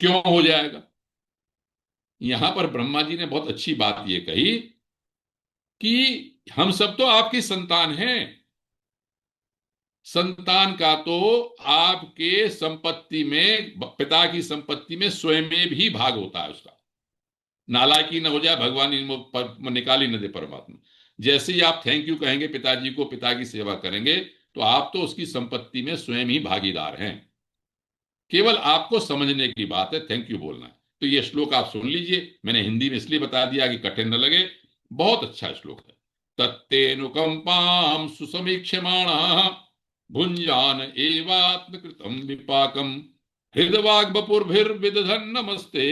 क्यों हो जाएगा? यहां पर ब्रह्मा जी ने बहुत अच्छी बात यह कही कि हम सब तो आपकी संतान हैं। संतान का तो आपके संपत्ति में, पिता की संपत्ति में स्वयं में भी भाग होता है उसका। नालायकी न हो जाए, भगवान निकाल ही न दे परमात्मा। जैसे ही आप थैंक यू कहेंगे पिताजी को, पिता की सेवा करेंगे, तो आप तो उसकी संपत्ति में स्वयं ही भागीदार हैं। केवल आपको समझने की बात है, थैंक यू बोलना है। तो ये श्लोक आप सुन लीजिए, मैंने हिंदी में इसलिए बता दिया कि कठिन न लगे, बहुत अच्छा श्लोक है। तत्तेनुकंपाम सुसमीक्षमाण भुंजान एवात्मकृतम विपाकम हृदवाग बपुर्भिर्विदधन नमस्ते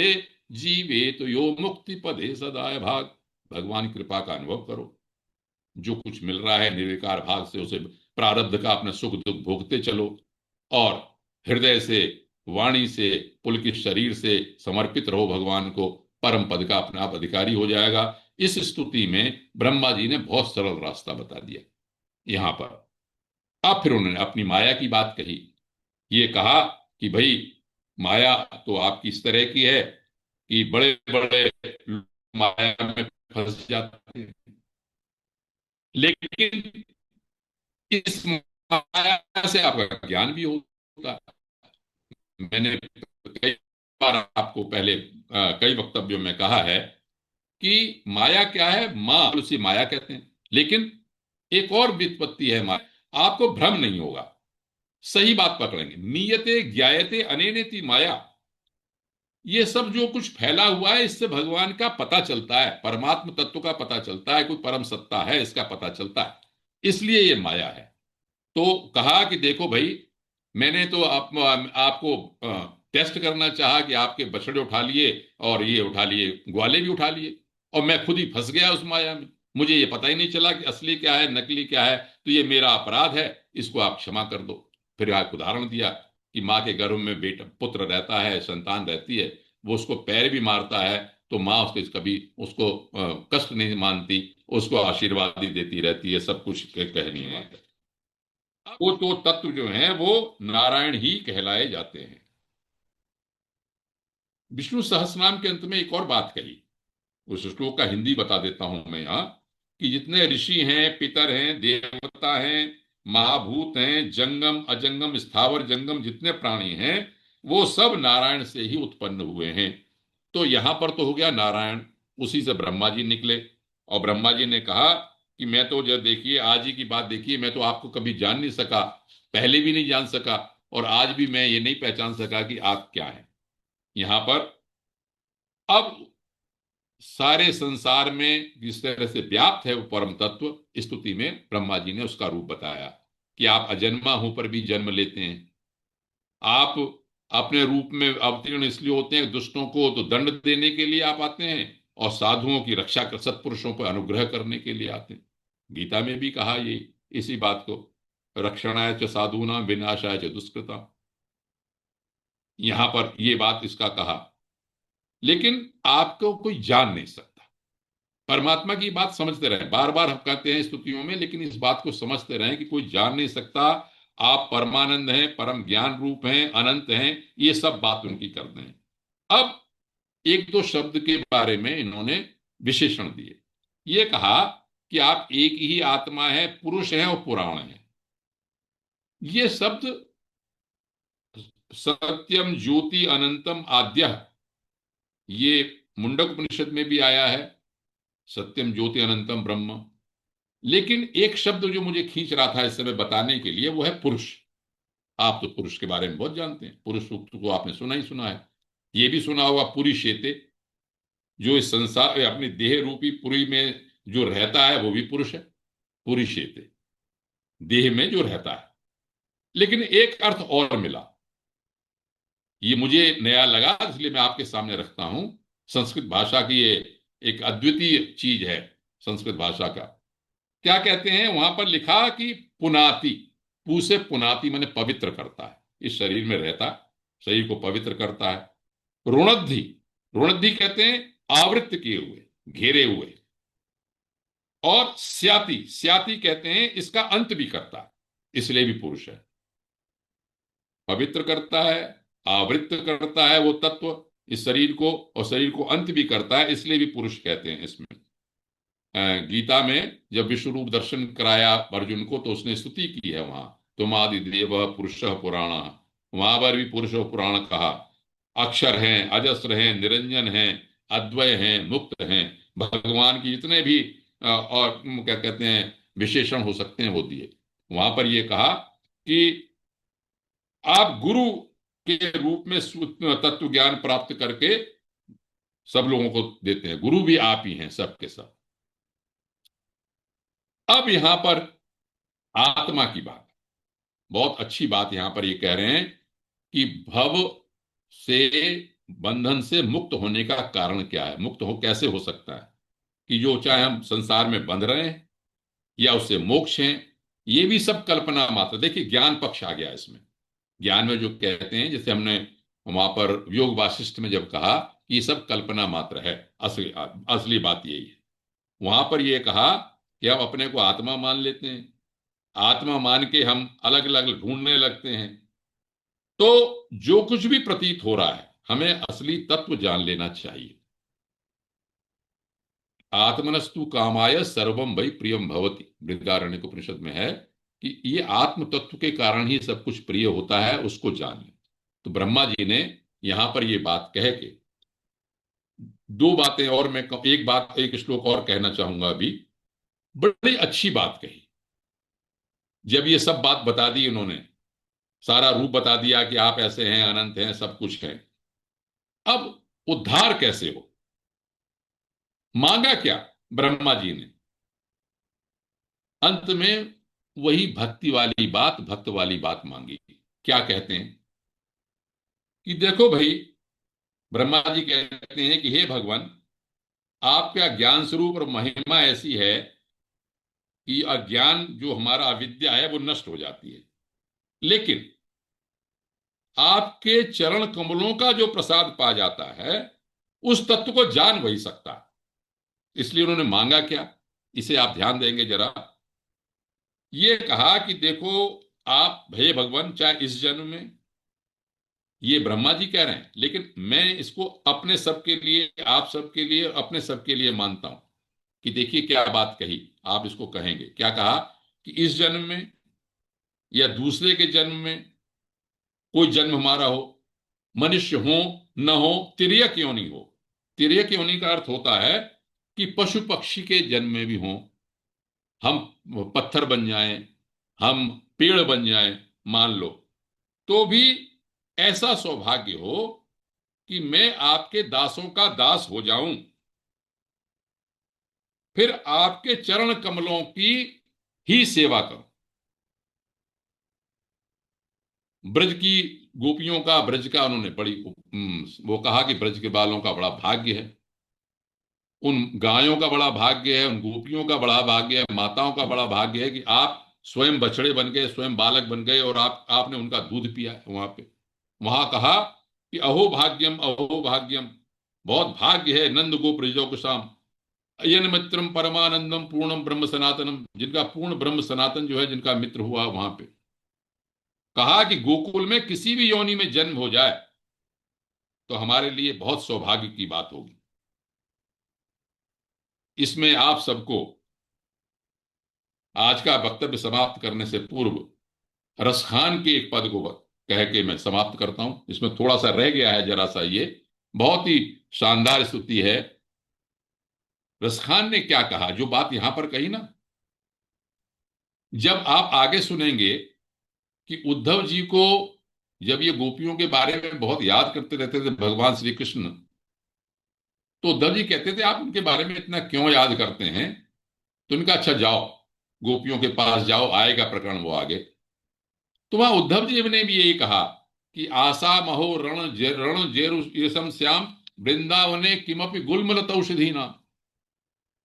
जीवे तो यो मुक्ति पदे सदाय भाग। भगवान कृपा का अनुभव करो, जो कुछ मिल रहा है निर्विकार भाग से उसे प्रारब्ध का अपना सुख दुख भोगते चलो, और हृदय से, वाणी से, पुलकित शरीर से समर्पित रहो भगवान को, परम पद का अपने आप अधिकारी हो जाएगा। इस स्तुति में ब्रह्मा जी ने बहुत सरल रास्ता बता दिया यहां पर। अब फिर उन्होंने अपनी माया की बात कही। ये कहा कि भाई माया तो आपकी इस तरह की है कि बड़े बड़े लोग माया में फंस जाते हैं, लेकिन इस माया से आपका ज्ञान भी होता है। मैंने कई बार आपको पहले कई वक्तव्यों में कहा है कि माया क्या है, मां उसी माया कहते हैं, लेकिन एक और व्युत्पत्ति है माया, आपको भ्रम नहीं होगा। सही बात पकड़ेंगे, नीयते ज्ञायते अनेनेति माया। ये सब जो कुछ फैला हुआ है इससे भगवान का पता चलता है, परमात्म तत्व का पता चलता है, कोई परम सत्ता है इसका पता चलता है, इसलिए ये माया है। तो कहा कि देखो भाई, मैंने तो आपको टेस्ट करना चाहा कि आपके बछड़े उठा लिए और ये उठा लिए, ग्वाले भी उठा लिए, और मैं खुद ही फंस गया उस माया में। मुझे ये पता ही नहीं चला कि असली क्या है नकली क्या है, तो ये मेरा अपराध है, इसको आप क्षमा कर दो। फिर एक उदाहरण दिया कि माँ के गर्भ में बेटा पुत्र रहता है, संतान रहती है, वो उसको पैर भी मारता है तो माँ उसके कभी उसको कष्ट नहीं मानती, उसको आशीर्वाद ही देती रहती है, सब कुछ कहनी है। वो तो तत्व जो हैं वो नारायण ही कहलाए जाते हैं। विष्णु सहस्रनाम के अंत में एक और बात कही, उस श्लोक का हिंदी बता देता हूं मैं यहां, कि जितने ऋषि हैं, पितर हैं, देवता हैं, महाभूत हैं, जंगम अजंगम स्थावर जंगम जितने प्राणी हैं, वो सब नारायण से ही उत्पन्न हुए हैं। तो यहां पर तो हो गया नारायण, उसी से ब्रह्मा जी निकले। और ब्रह्मा जी ने कहा कि मैं तो जब देखिए आज ही की बात देखिए, मैं तो आपको कभी जान नहीं सका, पहले भी नहीं जान सका, और आज भी मैं ये नहीं पहचान सका कि आप क्या हैं। यहां पर अब सारे संसार में जिस तरह से व्याप्त है वो परम तत्व, स्तुति में ब्रह्मा जी ने उसका रूप बताया कि आप अजन्मा होकर भी जन्म लेते हैं, आप अपने रूप में अवतीर्ण इसलिए होते हैं दुष्टों को तो दंड देने के लिए आप आते हैं, और साधुओं की रक्षा कर, सत्पुरुषों पर अनुग्रह करने के लिए आते हैं। गीता में भी कहा ये इसी बात को, रक्षणाय च साधूनां विनाशाय च दुष्कृता। यहां पर ये बात इसका कहा, लेकिन आपको कोई जान नहीं सकता। परमात्मा की बात समझते रहें, बार बार हम कहते हैं स्तुतियों में, लेकिन इस बात को समझते रहें कि कोई जान नहीं सकता। आप परमानंद हैं, परम ज्ञान रूप हैं, अनंत हैं, ये सब बात उनकी करते हैं। अब एक दो शब्द के बारे में इन्होंने विशेषण दिए। ये कहा कि आप एक ही आत्मा है, पुरुष है और पुराण है। ये शब्द सत्यम ज्योति अनंतम आद्य, ये मुंडक उपनिषद में भी आया है, सत्यम ज्योति अनंतम ब्रह्म। लेकिन एक शब्द जो मुझे खींच रहा था इस समय बताने के लिए, वो है पुरुष। आप तो पुरुष के बारे में बहुत जानते हैं, पुरुष सूक्त को आपने सुना ही सुना है, ये भी सुना होगा पुरी शेते, जो इस संसार अपनी देह रूपी पुरी में जो रहता है वो भी पुरुष है, पुरुषेते, देह में जो रहता है। लेकिन एक अर्थ और मिला, ये मुझे नया लगा, इसलिए मैं आपके सामने रखता हूं। संस्कृत भाषा की ये एक अद्वितीय चीज है, संस्कृत भाषा का। क्या कहते हैं वहां पर लिखा कि पुनाति, पू से पुनाति माने पवित्र करता है, इस शरीर में रहता है, शरीर को पवित्र करता है। ऋणद्धि, ऋणद्धि कहते हैं आवृत्त किए हुए, घेरे हुए। और स्याति, स्याति कहते हैं इसका अंत भी करता है, इसलिए भी पुरुष है। पवित्र करता है, आवृत्त करता है वो तत्व इस शरीर को, और शरीर को अंत भी करता है, इसलिए भी पुरुष कहते हैं इसमें। गीता में जब विश्व रूप दर्शन कराया अर्जुन को, तो उसने स्तुति की है वहां, तुम आदि देव पुरुष पुराण, वहां पर भी पुरुष और पुराण कहा। अक्षर हैं, अजस्र हैं, निरंजन हैं, अद्वय हैं, मुक्त हैं, भगवान की जितने भी और क्या कहते हैं विशेषण हो सकते हैं वो दिए। वहां पर ये कहा कि आप गुरु के रूप में तत्व ज्ञान प्राप्त करके सब लोगों को देते हैं, गुरु भी आप ही हैं सबके सब। अब यहां पर आत्मा की बात, बहुत अच्छी बात यहां पर ये कह रहे हैं कि भव से, बंधन से मुक्त होने का कारण क्या है, मुक्त हो कैसे हो सकता है, कि जो चाहे हम संसार में बंध रहे हैं या उससे मोक्ष हैं, ये भी सब कल्पना मात्र। देखिए ज्ञान पक्ष आ गया इसमें। ज्ञान में जो कहते हैं, जैसे हमने वहां पर योग वासिष्ठ में जब कहा कि ये सब कल्पना मात्र है, असली असली बात यही है। वहां पर यह कहा कि हम अपने को आत्मा मान लेते हैं, आत्मा मान के हम अलग अलग ढूंढने लगते हैं। तो जो कुछ भी प्रतीत हो रहा है, हमें असली तत्व जान लेना चाहिए। आत्मनस्तु कामाय सर्वम वै प्रियम भवति, बृहदारण्यक उपनिषद में है कि ये आत्म तत्व के कारण ही सब कुछ प्रिय होता है, उसको जान ले। तो ब्रह्मा जी ने यहां पर ये बात कह के दो बातें और, मैं एक बात, एक श्लोक और कहना चाहूंगा अभी। बड़ी अच्छी बात कही, जब ये सब बात बता दी उन्होंने, सारा रूप बता दिया कि आप ऐसे हैं, अनंत हैं, सब कुछ है। अब उद्धार कैसे हो, मांगा क्या ब्रह्मा जी ने? अंत में वही भक्ति वाली बात, भक्त वाली बात मांगी। क्या कहते हैं कि देखो भाई, ब्रह्मा जी कहते हैं कि हे भगवान, आपका ज्ञान स्वरूप और महिमा ऐसी है कि अज्ञान जो हमारा अविद्या है वो नष्ट हो जाती है, लेकिन आपके चरण कमलों का जो प्रसाद पा जाता है, उस तत्व को जान वही सकता है। इसलिए उन्होंने मांगा क्या, इसे आप ध्यान देंगे जरा। ये कहा कि देखो आप हे भगवान, चाहे इस जन्म में, ये ब्रह्मा जी कह रहे हैं, लेकिन मैं इसको अपने सबके लिए, आप सबके लिए, अपने सबके लिए मानता हूं कि देखिए क्या बात कही, आप इसको कहेंगे क्या। कहा कि इस जन्म में या दूसरे के जन्म में, कोई जन्म हमारा हो, मनुष्य हो न हो, तिर्यक योनि हो। तिर्यक योनि का अर्थ होता है कि पशु पक्षी के जन्म में भी हो, हम पत्थर बन जाएं, हम पेड़ बन जाएं मान लो, तो भी ऐसा सौभाग्य हो कि मैं आपके दासों का दास हो जाऊं, फिर आपके चरण कमलों की ही सेवा करूं। ब्रज की गोपियों का, ब्रज का उन्होंने बड़ी वो कहा कि ब्रज के बालों का बड़ा भाग्य है, उन गायों का बड़ा भाग्य है, उन गोपियों का बड़ा भाग्य है, माताओं का बड़ा भाग्य है कि आप स्वयं बछड़े बन गए, स्वयं बालक बन गए, और आपने उनका दूध पिया है वहां पे। वहां कहा कि अहो भाग्यम, अहो भाग्यम, बहुत भाग्य है नंद गोप ब्रजो कुशाम, अयन मित्रम परमानंदम पूर्णम ब्रह्म सनातनम, जिनका पूर्ण ब्रह्म सनातन जो है, जिनका मित्र हुआ वहां पे। कहा कि गोकुल में किसी भी योनि में जन्म हो जाए तो हमारे लिए बहुत सौभाग्य की बात होगी। इसमें आप सबको आज का वक्तव्य समाप्त करने से पूर्व रसखान के एक पद को कह के मैं समाप्त करता हूं। इसमें थोड़ा सा रह गया है जरा सा, ये बहुत ही शानदार स्तुति है। रसखान ने क्या कहा, जो बात यहां पर कही ना, जब आप आगे सुनेंगे कि उद्धव जी को जब ये गोपियों के बारे में बहुत याद करते रहते थे भगवान श्री कृष्ण, तो उद्धव जी कहते थे आप उनके बारे में इतना क्यों याद करते हैं, तो उनका अच्छा जाओ, गोपियों के पास जाओ, आएगा प्रकरण वो आगे। तो वहां उद्धव जी ने भी यही कहा कि आशा महो रण जेरु येषम श्याम वृंदावने किमपि गुल्मलत औषधि नाम।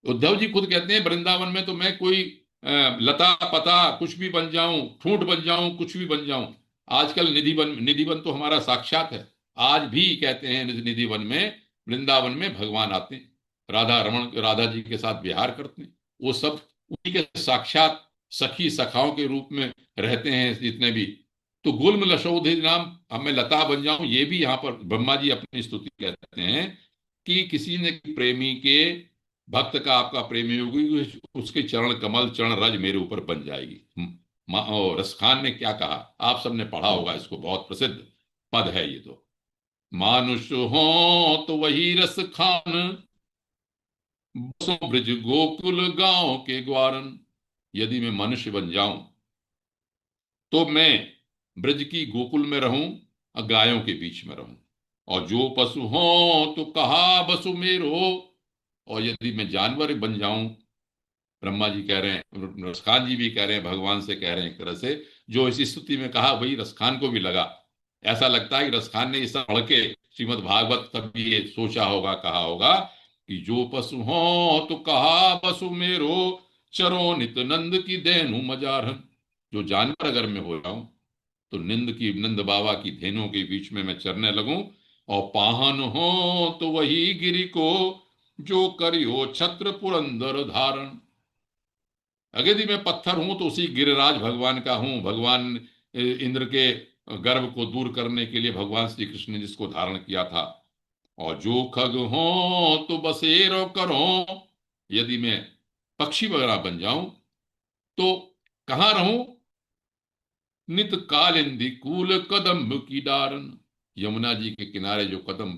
उद्धव जी खुद कहते हैं वृंदावन में तो मैं कोई लता पता कुछ भी बन जाऊं, ठूंठ बन जाऊं, कुछ भी बन जाऊं। आजकल निधिवन तो हमारा साक्षात है। आज भी कहते हैं निधिवन में, वृंदावन में भगवान आते हैं, राधा जी के साथ विहार करते हैं। वो सब उन्हीं के साक्षात सखी सखाओं के रूप में रहते हैं जितने भी। तो गुल्म लशोधि नाम, अब मैं लता बन जाऊं, ये भी यहाँ पर ब्रह्मा जी अपनी स्तुति कहते हैं कि किसी ने प्रेमी के, भक्त का आपका प्रेमी होगी, उसके चरण कमल चरण रज मेरे ऊपर बन जाएगी। और रस खान ने क्या कहा, आप सबने पढ़ा होगा इसको, बहुत प्रसिद्ध पद है ये तो। मानुष हो तो वही रस खान, बसो ब्रज गोकुल गांव के ग्वारन। यदि मैं मनुष्य बन जाऊं तो मैं ब्रज की गोकुल में रहूं और गायों के बीच में रहूं। और जो पशु हो तो कहा बसु मेरो। और यदि मैं जानवर बन जाऊं, ब्रह्मा जी कह रहे हैं, रसखान जी भी कह रहे हैं, भगवान से कह रहे हैं एक तरह से, जो इस स्तुति में कहा वही रसखान को भी लगा। ऐसा लगता है कि रसखान ने इस पढ़ के श्रीमद् भागवत तभी ये सोचा होगा, कहा होगा कि जो पशु हो तो कहा बसु मेरो, चरो नित नंद की देनु मजारन। जो जानवर अगर मैं हो जाऊं तो नंद बाबा की धेनुओं के बीच में मैं चरने लगूं। और पाहन हो तो वही गिरि को, जो करियो छत्र पुरंदर धारण। अगर यदि मैं पत्थर हूं तो उसी गिरिराज भगवान का हूं। भगवान इंद्र के गर्व को दूर करने के लिए भगवान श्री कृष्ण ने जिसको धारण किया था। और जो खग हो तो बसेरो करो। यदि मैं पक्षी वगैरह बन जाऊं तो कहाँ रहूं? नित कालिंदी कूल कदम्ब की डारन। यमुना जी के किनारे जो कदम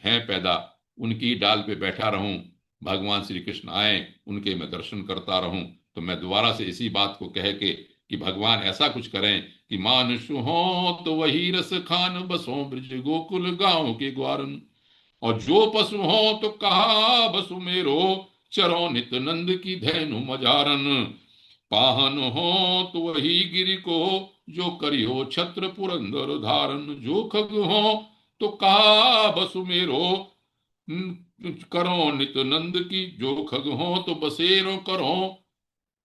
हैं पैदा, उनकी डाल पे बैठा रहूं। भगवान श्री कृष्ण आए, उनके मैं दर्शन करता रहूं। तो मैं दोबारा से इसी बात को कह के कि भगवान ऐसा कुछ करें कि मानुष हो तो वही रस खान, बसो ब्रज गोकुल गांव के ग्वारन। और जो पशु हो तो कहा बसु मेरो, चरो नित नंद की धैनु मजारन। पाहन हो तो वही गिरि को, जो करियो छत्र पुरंदर धारण। जो खग हो तो कहा बसु मेरो, करो नित नंद की। जो खग हो तो बसेरो करो,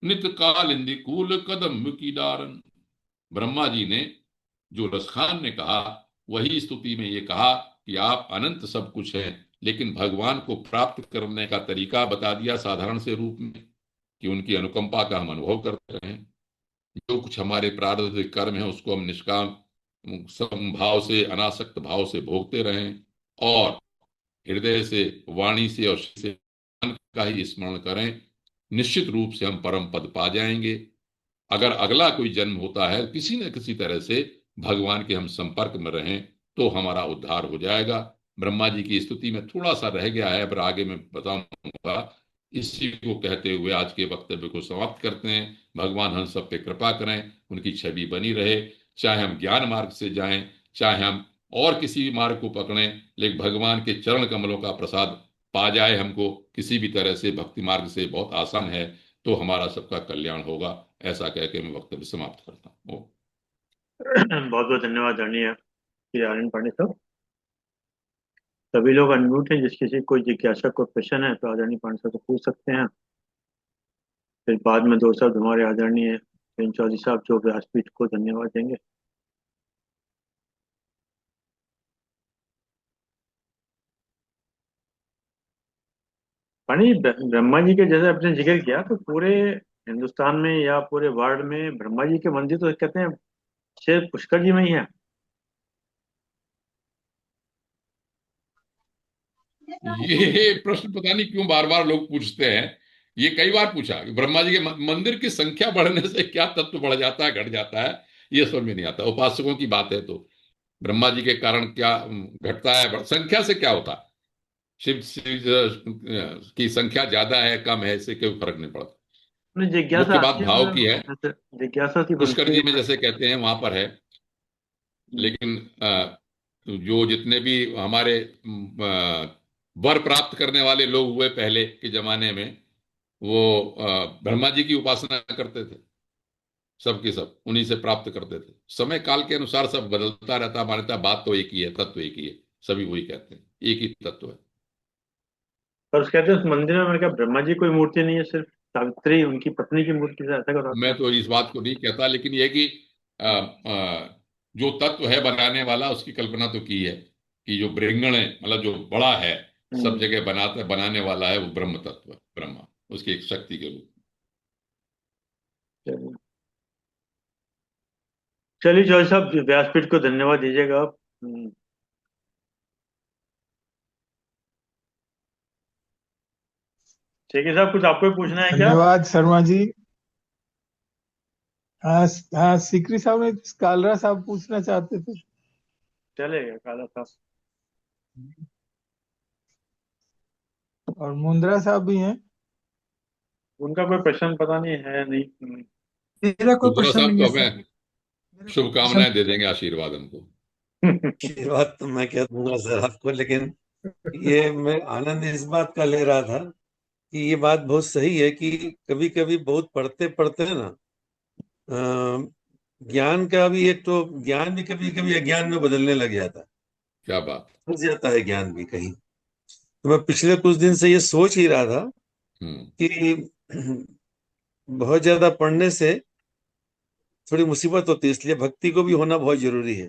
नित कालिंदी कूल कदम्ब की डारन। ब्रह्मा जी ने, जो रसखान ने कहा, वही स्तुति में ये कहा कि आप अनंत सब कुछ हैं, लेकिन भगवान को प्राप्त करने का तरीका बता दिया साधारण से रूप में, कि उनकी अनुकंपा का हम अनुभव करते रहें। जो कुछ हमारे प्रारब्ध कर्म है उसको हम निष्काम समभाव से, अनासक्त भाव से भोगते रहें। और हृदय से, वाणी से और शरीर से भगवान का ही स्मरण करें। निश्चित रूप से हम परम पद पा जाएंगे। अगर अगला कोई जन्म होता है, किसी न किसी तरह से भगवान के हम संपर्क में रहें, तो हमारा उद्धार हो जाएगा। ब्रह्मा जी की स्तुति में थोड़ा सा रह गया है, पर आगे मैं बताऊंगा। इसी को कहते हुए आज के वक्तव्य को समाप्त करते हैं। भगवान हम सब पे कृपा करें, उनकी छवि बनी रहे। चाहे हम ज्ञान मार्ग से जाएं, चाहे हम और किसी भी मार्ग को पकड़ें, लेकिन भगवान के चरण कमलों का प्रसाद पा जाए हमको किसी भी तरह से, भक्ति मार्ग से बहुत आसान है, तो हमारा सबका कल्याण होगा। ऐसा कह के मैं वक्तव्य समाप्त करता हूँ। बहुत बहुत धन्यवाद आदरणीय श्री आनंद पांडे साहब। सभी लोग अनम्यूट हैं, जिस किसी कोई जिज्ञासा कोई प्रश्न है तो आदरणीय पांडे साहब से पूछ सकते हैं। फिर बाद में दो शब्द हमारे आदरणीय प्रेम चौधरी साहब जो व्यासपीठ को धन्यवाद देंगे। पानी जी, ब्रह्मा जी के जैसे आपने जिक्र किया, तो पूरे हिंदुस्तान में या पूरे वर्ल्ड में ब्रह्मा जी के मंदिर तो कहते हैं सिर्फ पुष्कर जी में ही है। ये प्रश्न पता नहीं क्यों बार बार लोग पूछते हैं। ये कई बार पूछा कि ब्रह्मा जी के मंदिर की संख्या बढ़ने से क्या तत्व बढ़ जाता है, घट जाता है, ये समझ में नहीं आता। उपासकों की बात है तो ब्रह्मा जी के कारण क्या घटता है, संख्या से क्या होता है? शिव की संख्या ज्यादा है कम है, इससे कोई फर्क नहीं पड़ता। अपनी जिज्ञासा मुख्य बात आती है, भाव की है। मतलब ऐसे जिज्ञासा सी पुष्कर बनती है जी में जैसे कहते हैं वहां पर है। लेकिन जो जितने भी हमारे वर प्राप्त करने वाले लोग हुए पहले के जमाने में, वो ब्रह्मा जी की उपासना करते थे, सबके सब उन्हीं से प्राप्त करते थे। समय काल के अनुसार सब बदलता रहता, मान्यता बात तो एक ही है, तत्व एक ही है, सभी वही कहते हैं, एक ही तत्व है। पर उस कहते हैं उस मंदिर में मैंने कहा ब्रह्मा जी कोई मूर्ति नहीं है, सिर्फ सावित्री उनकी पत्नी की मूर्ति से, ऐसा कर रखा मैं है। तो इस बात को नहीं कहता, लेकिन यह कि जो तत्व है बनाने वाला, उसकी कल्पना तो की है कि जो ब्रह्मण है, मतलब जो बड़ा है, सब हम्म। जगह बनाते बनाने वाला है, वो ब्रह्म तत्व है, ब्रह्मा, उसकी एक शक्ति के रूप चलिए, चलिए जॉय साहब, व्यासपीठ को धन्यवाद दीजिएगा आप। ठीक है साहब, कुछ आपको भी पूछना है क्या? धन्यवाद शर्मा जी। हाँ, हाँ, सीकरी साहब ने कालरा साहब पूछना चाहते थे। चलेगा काला साहब। और मुंद्रा साहब भी हैं। उनका कोई प्रश्न पता नहीं है, नहीं। मेरा कोई मुद्रा प्रश्न साहब नहीं तो है सर। हमें मेरा कोई प्रश्न। शुभकामनाएं दे देंगे, आशीर्वाद हमको। ये बात तो मैं क्या दूंगा सर आपको, लेकिन ये मैं आनंद इस बात का ले रहा था कि ये बात बहुत सही है कि कभी कभी बहुत पढ़ते पढ़ते ना अ, ज्ञान का भी एक तो ज्ञान भी कभी कभी अज्ञान में बदलने लग जाता है, क्या बात। फंस जाता है ज्ञान भी कहीं। तो मैं पिछले कुछ दिन से ये सोच ही रहा था हम्म। कि बहुत ज्यादा पढ़ने से थोड़ी मुसीबत होती है, इसलिए भक्ति को भी होना बहुत जरूरी है।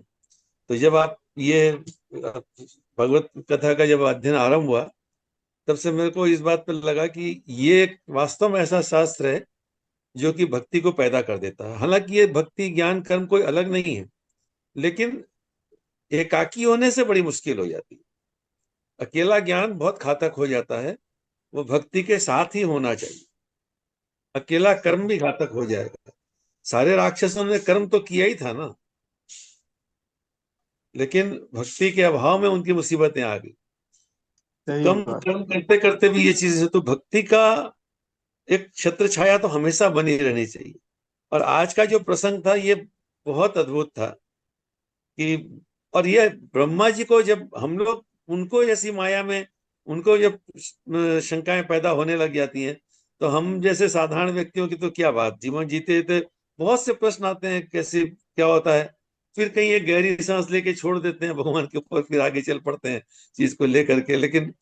तो जब आप ये भगवत कथा का जब अध्ययन आरंभ हुआ, तब से मेरे को इस बात पर लगा कि ये एक वास्तव में ऐसा शास्त्र है जो कि भक्ति को पैदा कर देता है। हालांकि ये भक्ति ज्ञान कर्म कोई अलग नहीं है, लेकिन एकाकी होने से बड़ी मुश्किल हो जाती है। अकेला ज्ञान बहुत घातक हो जाता है, वो भक्ति के साथ ही होना चाहिए। अकेला कर्म भी घातक हो जाएगा। सारे राक्षसों ने कर्म तो किया ही था ना, लेकिन भक्ति के अभाव में उनकी मुसीबतें आ गई। सही कम बात। कर्म करते करते भी ये चीजें, तो भक्ति का एक छत्र छाया तो हमेशा बनी रहनी चाहिए। और आज का जो प्रसंग था ये बहुत अद्भुत था कि, और ये ब्रह्मा जी को जब हम लोग उनको ऐसी माया में, उनको जब शंकाएं पैदा होने लग जाती हैं, तो हम जैसे साधारण व्यक्तियों की तो क्या बात, जीवन जीते जीते बहुत से प्रश्न आते हैं कैसे क्या होता है, फिर कहीं एक गहरी सांस लेके छोड़ देते हैं भगवान के ऊपर, फिर आगे चल पड़ते हैं चीज को लेकर के। लेकिन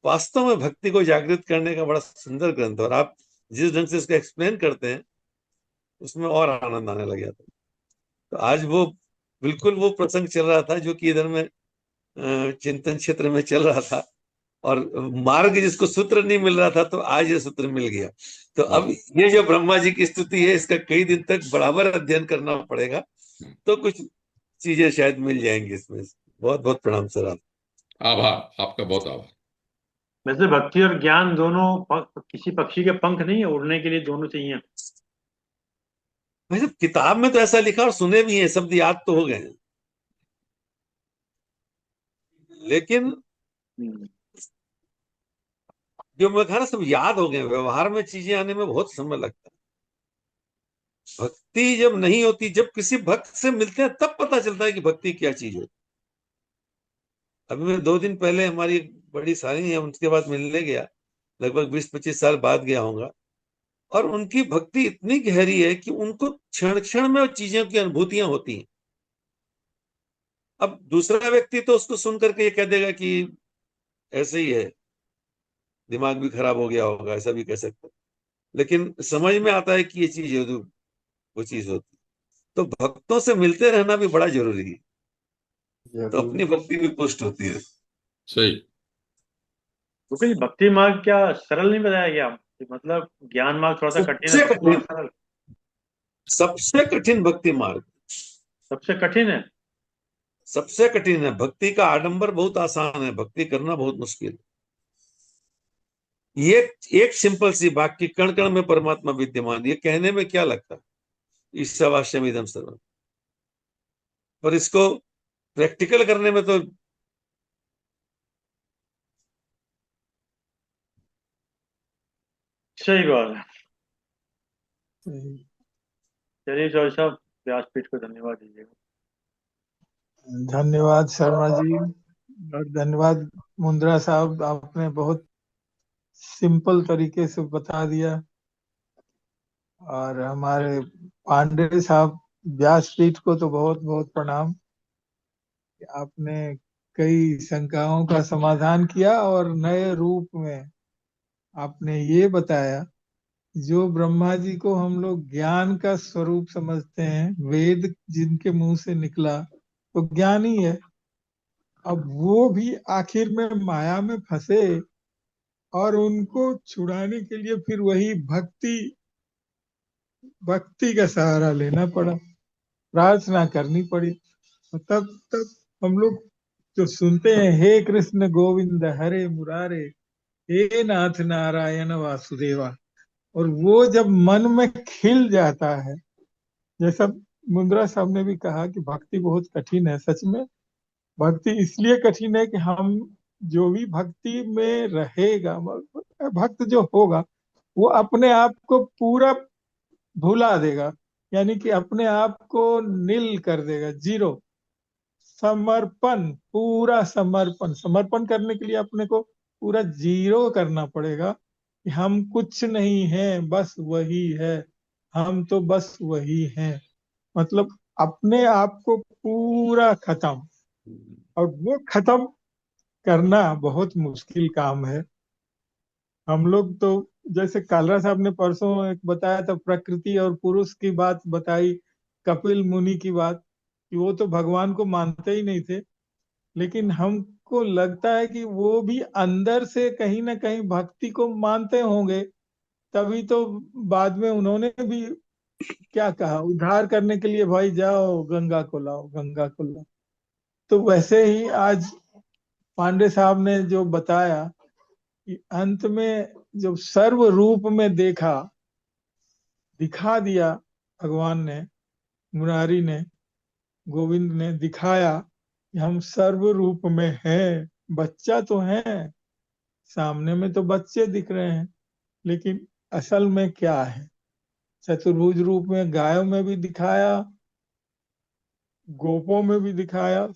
वास्तव में भक्ति को जागृत करने का बड़ा सुंदर ग्रंथ है, और आप जिस ढंग से उसको एक्सप्लेन करते हैं उसमें और आनंद आने लग जाता है। तो आज वो बिल्कुल वो प्रसंग चल रहा था जो कि इधर में चिंतन क्षेत्र में चल रहा था, और मार्ग जिसको सूत्र नहीं मिल रहा था, तो आज ये सूत्र मिल गया। तो अब ये जो ब्रह्मा जी की स्तुति है, इसका कई दिन तक बराबर अध्ययन करना पड़ेगा, तो कुछ चीजें शायद मिल जाएंगी इसमें। बहुत बहुत प्रणाम सर आप। आभार, आपका बहुत आभार। वैसे भक्ति और ज्ञान दोनों किसी पक्षी के पंख नहीं है, उड़ने के लिए दोनों चाहिए। वैसे किताब में तो ऐसा लिखा और सुने भी हैं, शब्द याद तो हो गए हैं, लेकिन हम्म। जो मैं कहा ना सब याद हो गए, व्यवहार में चीजें आने में बहुत समय लगता है। भक्ति जब नहीं होती, जब किसी भक्त से मिलते हैं तब पता चलता है कि भक्ति क्या चीज है। अभी मैं 2 दिन पहले हमारी एक बड़ी साली है, उनके बाद मिलने गया, लगभग 20-25 साल बाद गया होऊंगा, और उनकी भक्ति इतनी गहरी है कि उनको क्षण क्षण में चीजों की अनुभूतियां होती हैं। अब दूसरा व्यक्ति तो उसको सुन करके ये कह देगा कि ऐसे ही है, दिमाग भी खराब हो गया होगा, ऐसा भी कह सकते हैं। लेकिन समझ में आता है कि ये चीज है, तो वो चीज होती है। तो भक्तों से मिलते रहना भी बड़ा जरूरी है, तो जरूर। अपनी भक्ति भी पुष्ट होती है। सही। तो कहीं भक्ति मार्ग क्या सरल नहीं बताया गया कि मतलब ज्ञान मार्ग थोड़ा सा कठिन है, सबसे भक्ति मार्ग कठिन, सरल? सबसे कठिन भक्ति मार्ग, सबसे कठिन है। सबसे कठिन है। भक्ति का आडंबर बहुत आसान है, भक्ति करना बहुत मुश्किल है। ये एक सिंपल सी बात की कण कण में परमात्मा विद्यमान, ये कहने में क्या लगता है, ईशावास्यम इदम सर्वम, पर इसको प्रैक्टिकल करने में तो सही बात है। सही। चलिए जॉय साहब, व्यासपीठ को धन्यवाद दीजिएगा। धन्यवाद शर्मा जी। और धन्यवाद मुंद्रा साहब, आपने बहुत सिंपल तरीके से बता दिया। और हमारे पांडे साहब, व्यासपीठ को तो बहुत बहुत प्रणाम। आपने कई शंकाओं का समाधान किया और नए रूप में आपने ये बताया, जो ब्रह्मा जी को हम लोग ज्ञान का स्वरूप समझते हैं, वेद जिनके मुंह से निकला तो ज्ञान ही है। अब वो भी आखिर में माया में फंसे और उनको छुड़ाने के लिए फिर वही भक्ति भक्ति का सहारा लेना पड़ा, प्रार्थना करनी पड़ी। तो तब तब हम लोग जो सुनते हैं, हे कृष्ण गोविंद हरे मुरारे, हे नाथ नारायण वासुदेवा, और वो जब मन में खिल जाता है, जैसा मुद्रा साहब ने भी कहा कि भक्ति बहुत कठिन है। सच में भक्ति इसलिए कठिन है कि हम जो भी भक्ति में रहेगा, भक्त जो होगा, वो अपने आप को पूरा भुला देगा, यानी कि अपने आप को नील कर देगा, जीरो। समर्पण, पूरा समर्पण, समर्पण करने के लिए अपने को पूरा जीरो करना पड़ेगा कि हम कुछ नहीं है, बस वही है, हम तो बस वही हैं। मतलब अपने आप को पूरा खत्म। और वो खत्म करना बहुत मुश्किल काम है। हम लोग तो, जैसे कालरा साहब ने परसों एक बताया था, प्रकृति और पुरुष की बात बताई, कपिल मुनि की बात, कि वो तो भगवान को मानते ही नहीं थे। लेकिन हमको लगता है कि वो भी अंदर से कहीं ना कहीं भक्ति को मानते होंगे, तभी तो बाद में उन्होंने भी क्या कहा, उद्धार करने के लिए भाई जाओ गंगा को लाओ, गंगा को लाओ। तो वैसे ही आज पांडे साहब ने जो बताया कि अंत में जब सर्व रूप में देखा, दिखा दिया भगवान ने, मुरारी ने, गोविंद ने दिखाया कि हम सर्व रूप में हैं। बच्चा तो है, सामने में तो बच्चे दिख रहे हैं, लेकिन असल में क्या है। चतुर्भुज रूप में गायों में भी दिखाया, गोपों में भी दिखाया।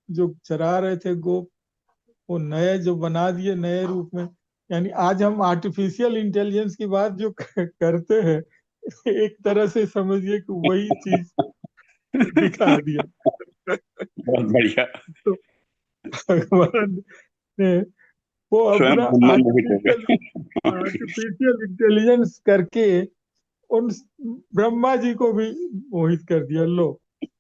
जो चरा रहे थे गोप, वो नए जो बना दिए नए रूप में। यानी आज हम आर्टिफिशियल इंटेलिजेंस की बात जो करते हैं, एक तरह से समझिए कि वही चीज दिखा दिया। बहुत बढ़िया। तो भगवान ने वो स्वयं अपना ब्रह्मा मोहित हो आर्टिफिशियल गए। आर्टिफिशियल इंटेलिजेंस करके उन ब्रह्मा जी को भी मोहित कर दिया। लो,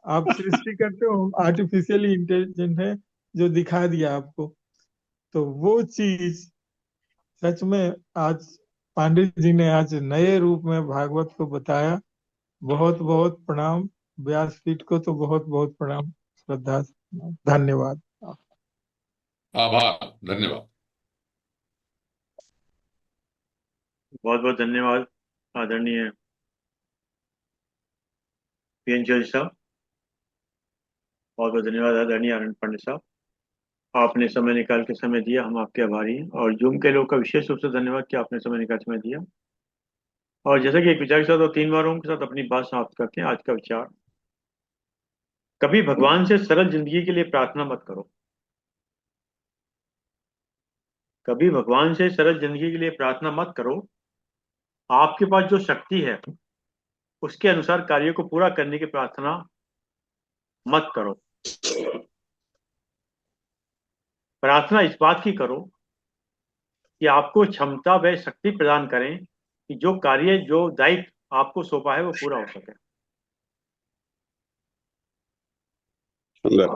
आप सृष्टि करते हो, आर्टिफिशियली इंटेलिजेंट है, जो दिखा दिया आपको। तो वो चीज सच में आज पांडित जी ने आज नए रूप में भागवत को बताया। बहुत बहुत प्रणाम। व्यासपीठ को तो बहुत बहुत प्रणाम, श्रद्धा, धन्यवाद। आभार, धन्यवाद। बहुत बहुत धन्यवाद आदरणीय पीएन जैन साहब। बहुत बहुत धन्यवाद आदरणीय आनंद पांडे साहब। आपने समय निकाल के समय दिया, हम आपके आभारी हैं। और जूम के लोग का विशेष रूप से धन्यवाद कि आपने समय निकाल समय दिया। और जैसा कि एक विचार के साथ और 3 बार के साथ अपनी बात समाप्त करते हैं। आज का विचार, कभी भगवान से सरल जिंदगी के लिए प्रार्थना मत करो। कभी भगवान से सरल जिंदगी के लिए प्रार्थना मत करो। आपके पास जो शक्ति है उसके अनुसार कार्य को पूरा करने की प्रार्थना मत करो। प्रार्थना इस बात की करो कि आपको क्षमता व शक्ति प्रदान करें कि जो कार्य, जो दायित्व आपको सौंपा है वो पूरा हो सके। सुंदर।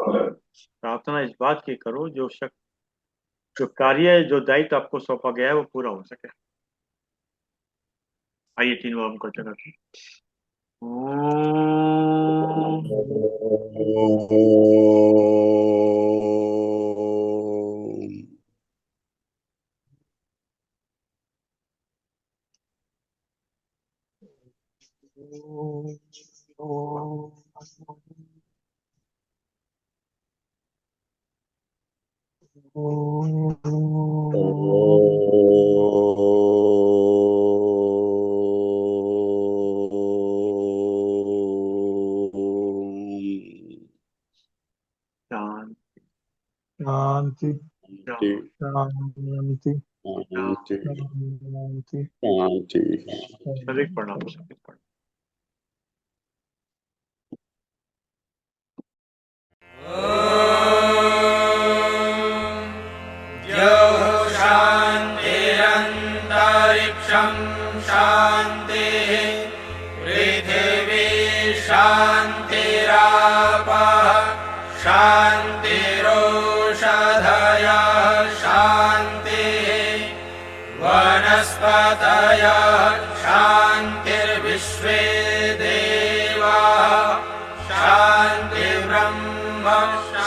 प्रार्थना इस बात की करो जो कार्य, जो दायित्व आपको सौंपा गया है वो पूरा हो सके। आइए 3 बार हम करते रहते हैं। ओम शांति शांति, शांति शांति। शांति शांति। शांति। अधिक प्रणाम। शान्तिरन्तरिक्षं शान्तिः पृथिवी शान्तिरापः शान्तिरोषधयः शान्तिः वनस्पतयः शान्तिर्विश्वे देवाः शान्तिर्ब्रह्म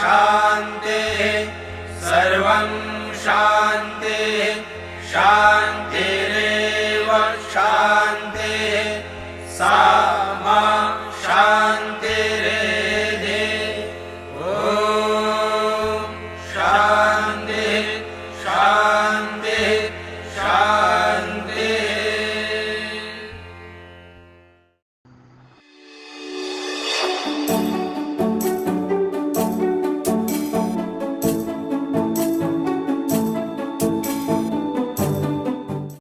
शान्तिः सर्वं शान्तिः शान्तिरेव शान्तिः सा मा शान्तिरेधि। ॐ शान्तिः शान्तिः